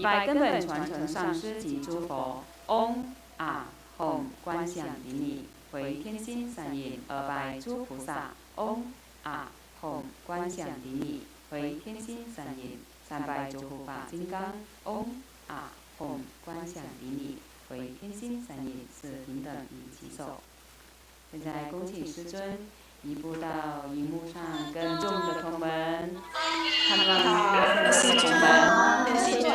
拜根本传承上师及诸佛。嗡啊吽观想顶礼，回天心三引，2拜诸菩萨。嗡啊吽观想顶礼，回天心三引，3拜诸护法金刚。嗡啊吽观想顶礼，回天心三引，是平等与齐手。现在恭请师尊移步到荧幕上，跟众的同门，他们的同门，今年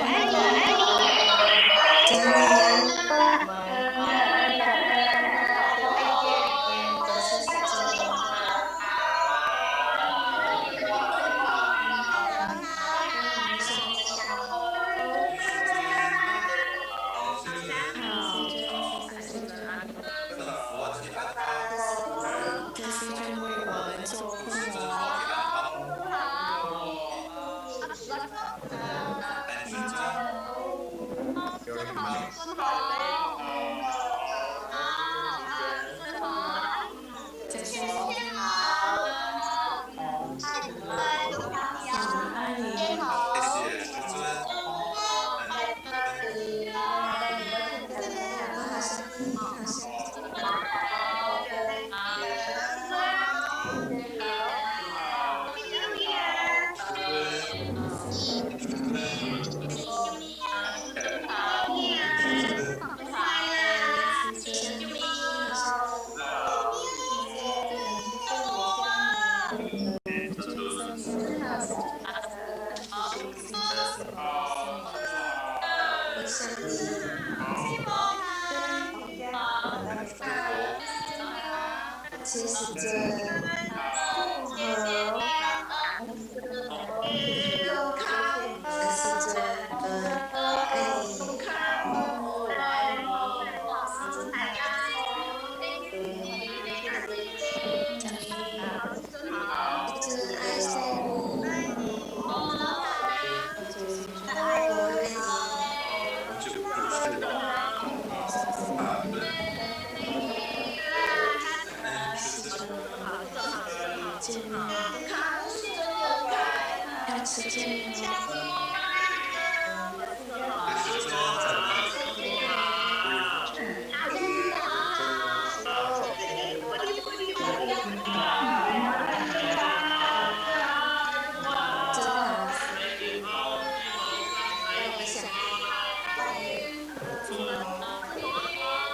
都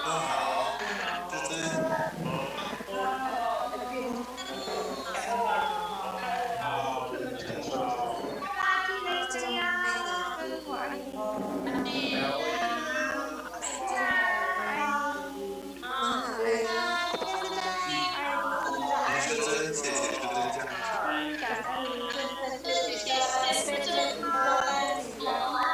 好，这真好，谢谢真，谢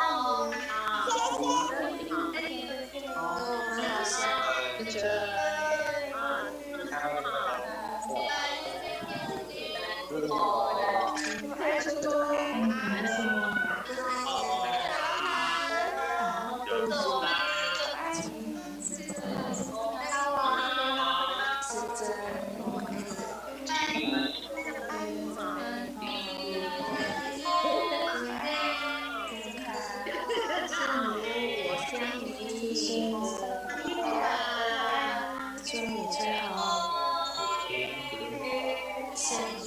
谢师尊加持。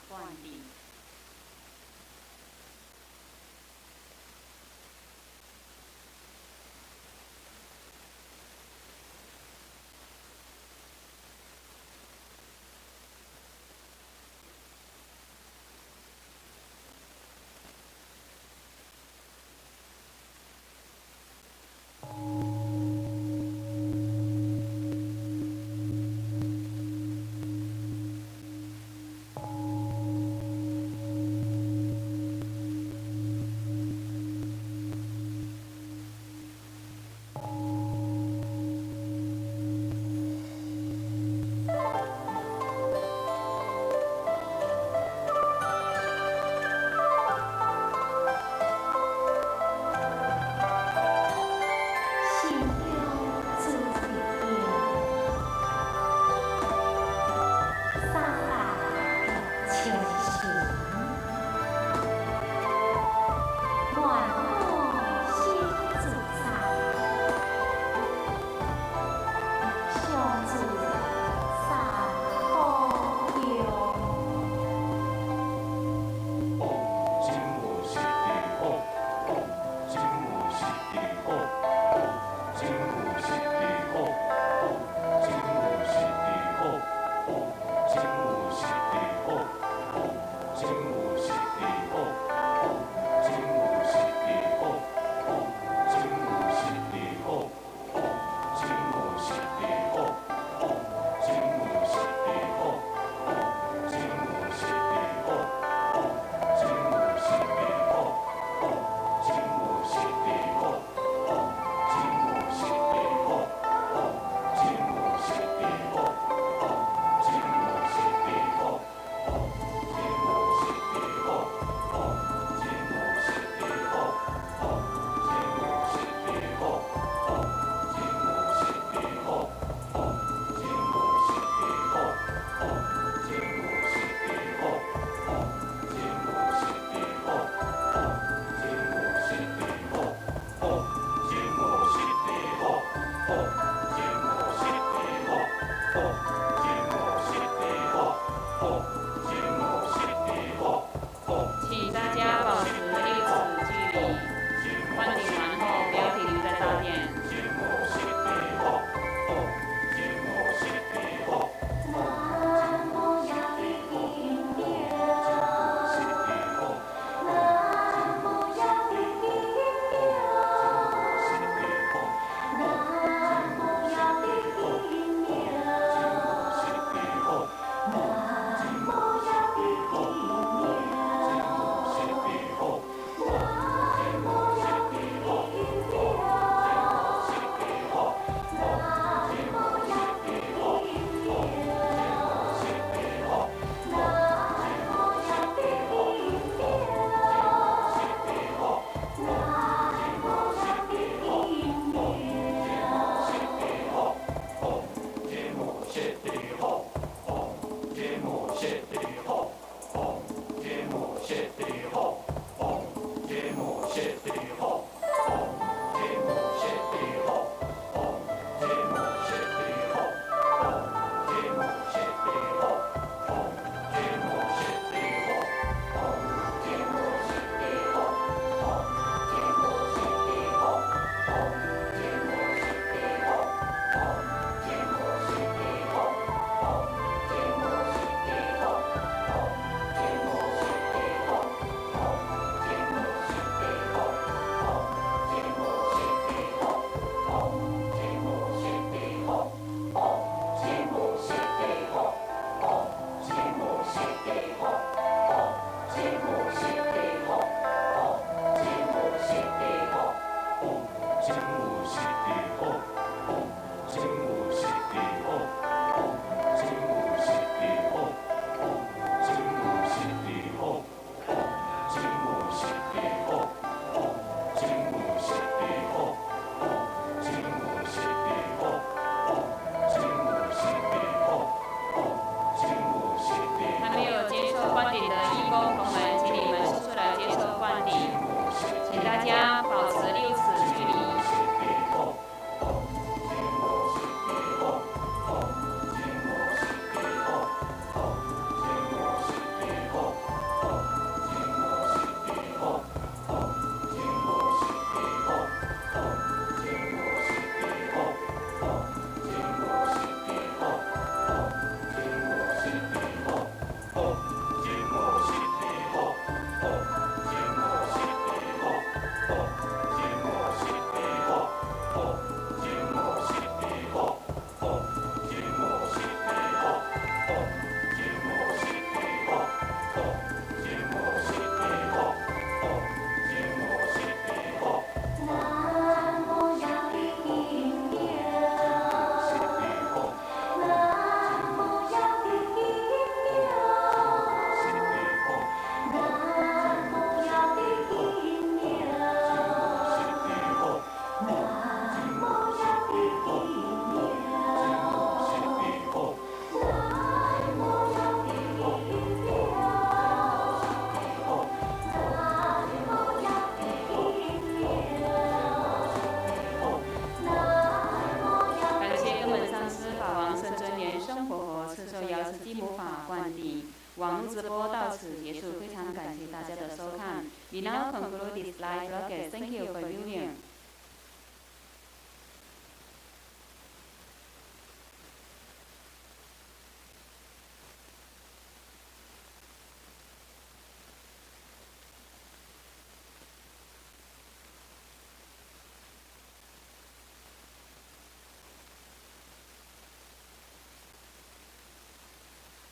灌顶。慈济母法灌顶。网络直播到此结束，非常感谢大家的收看。We now conclude this live broadcast. Thank you for viewing.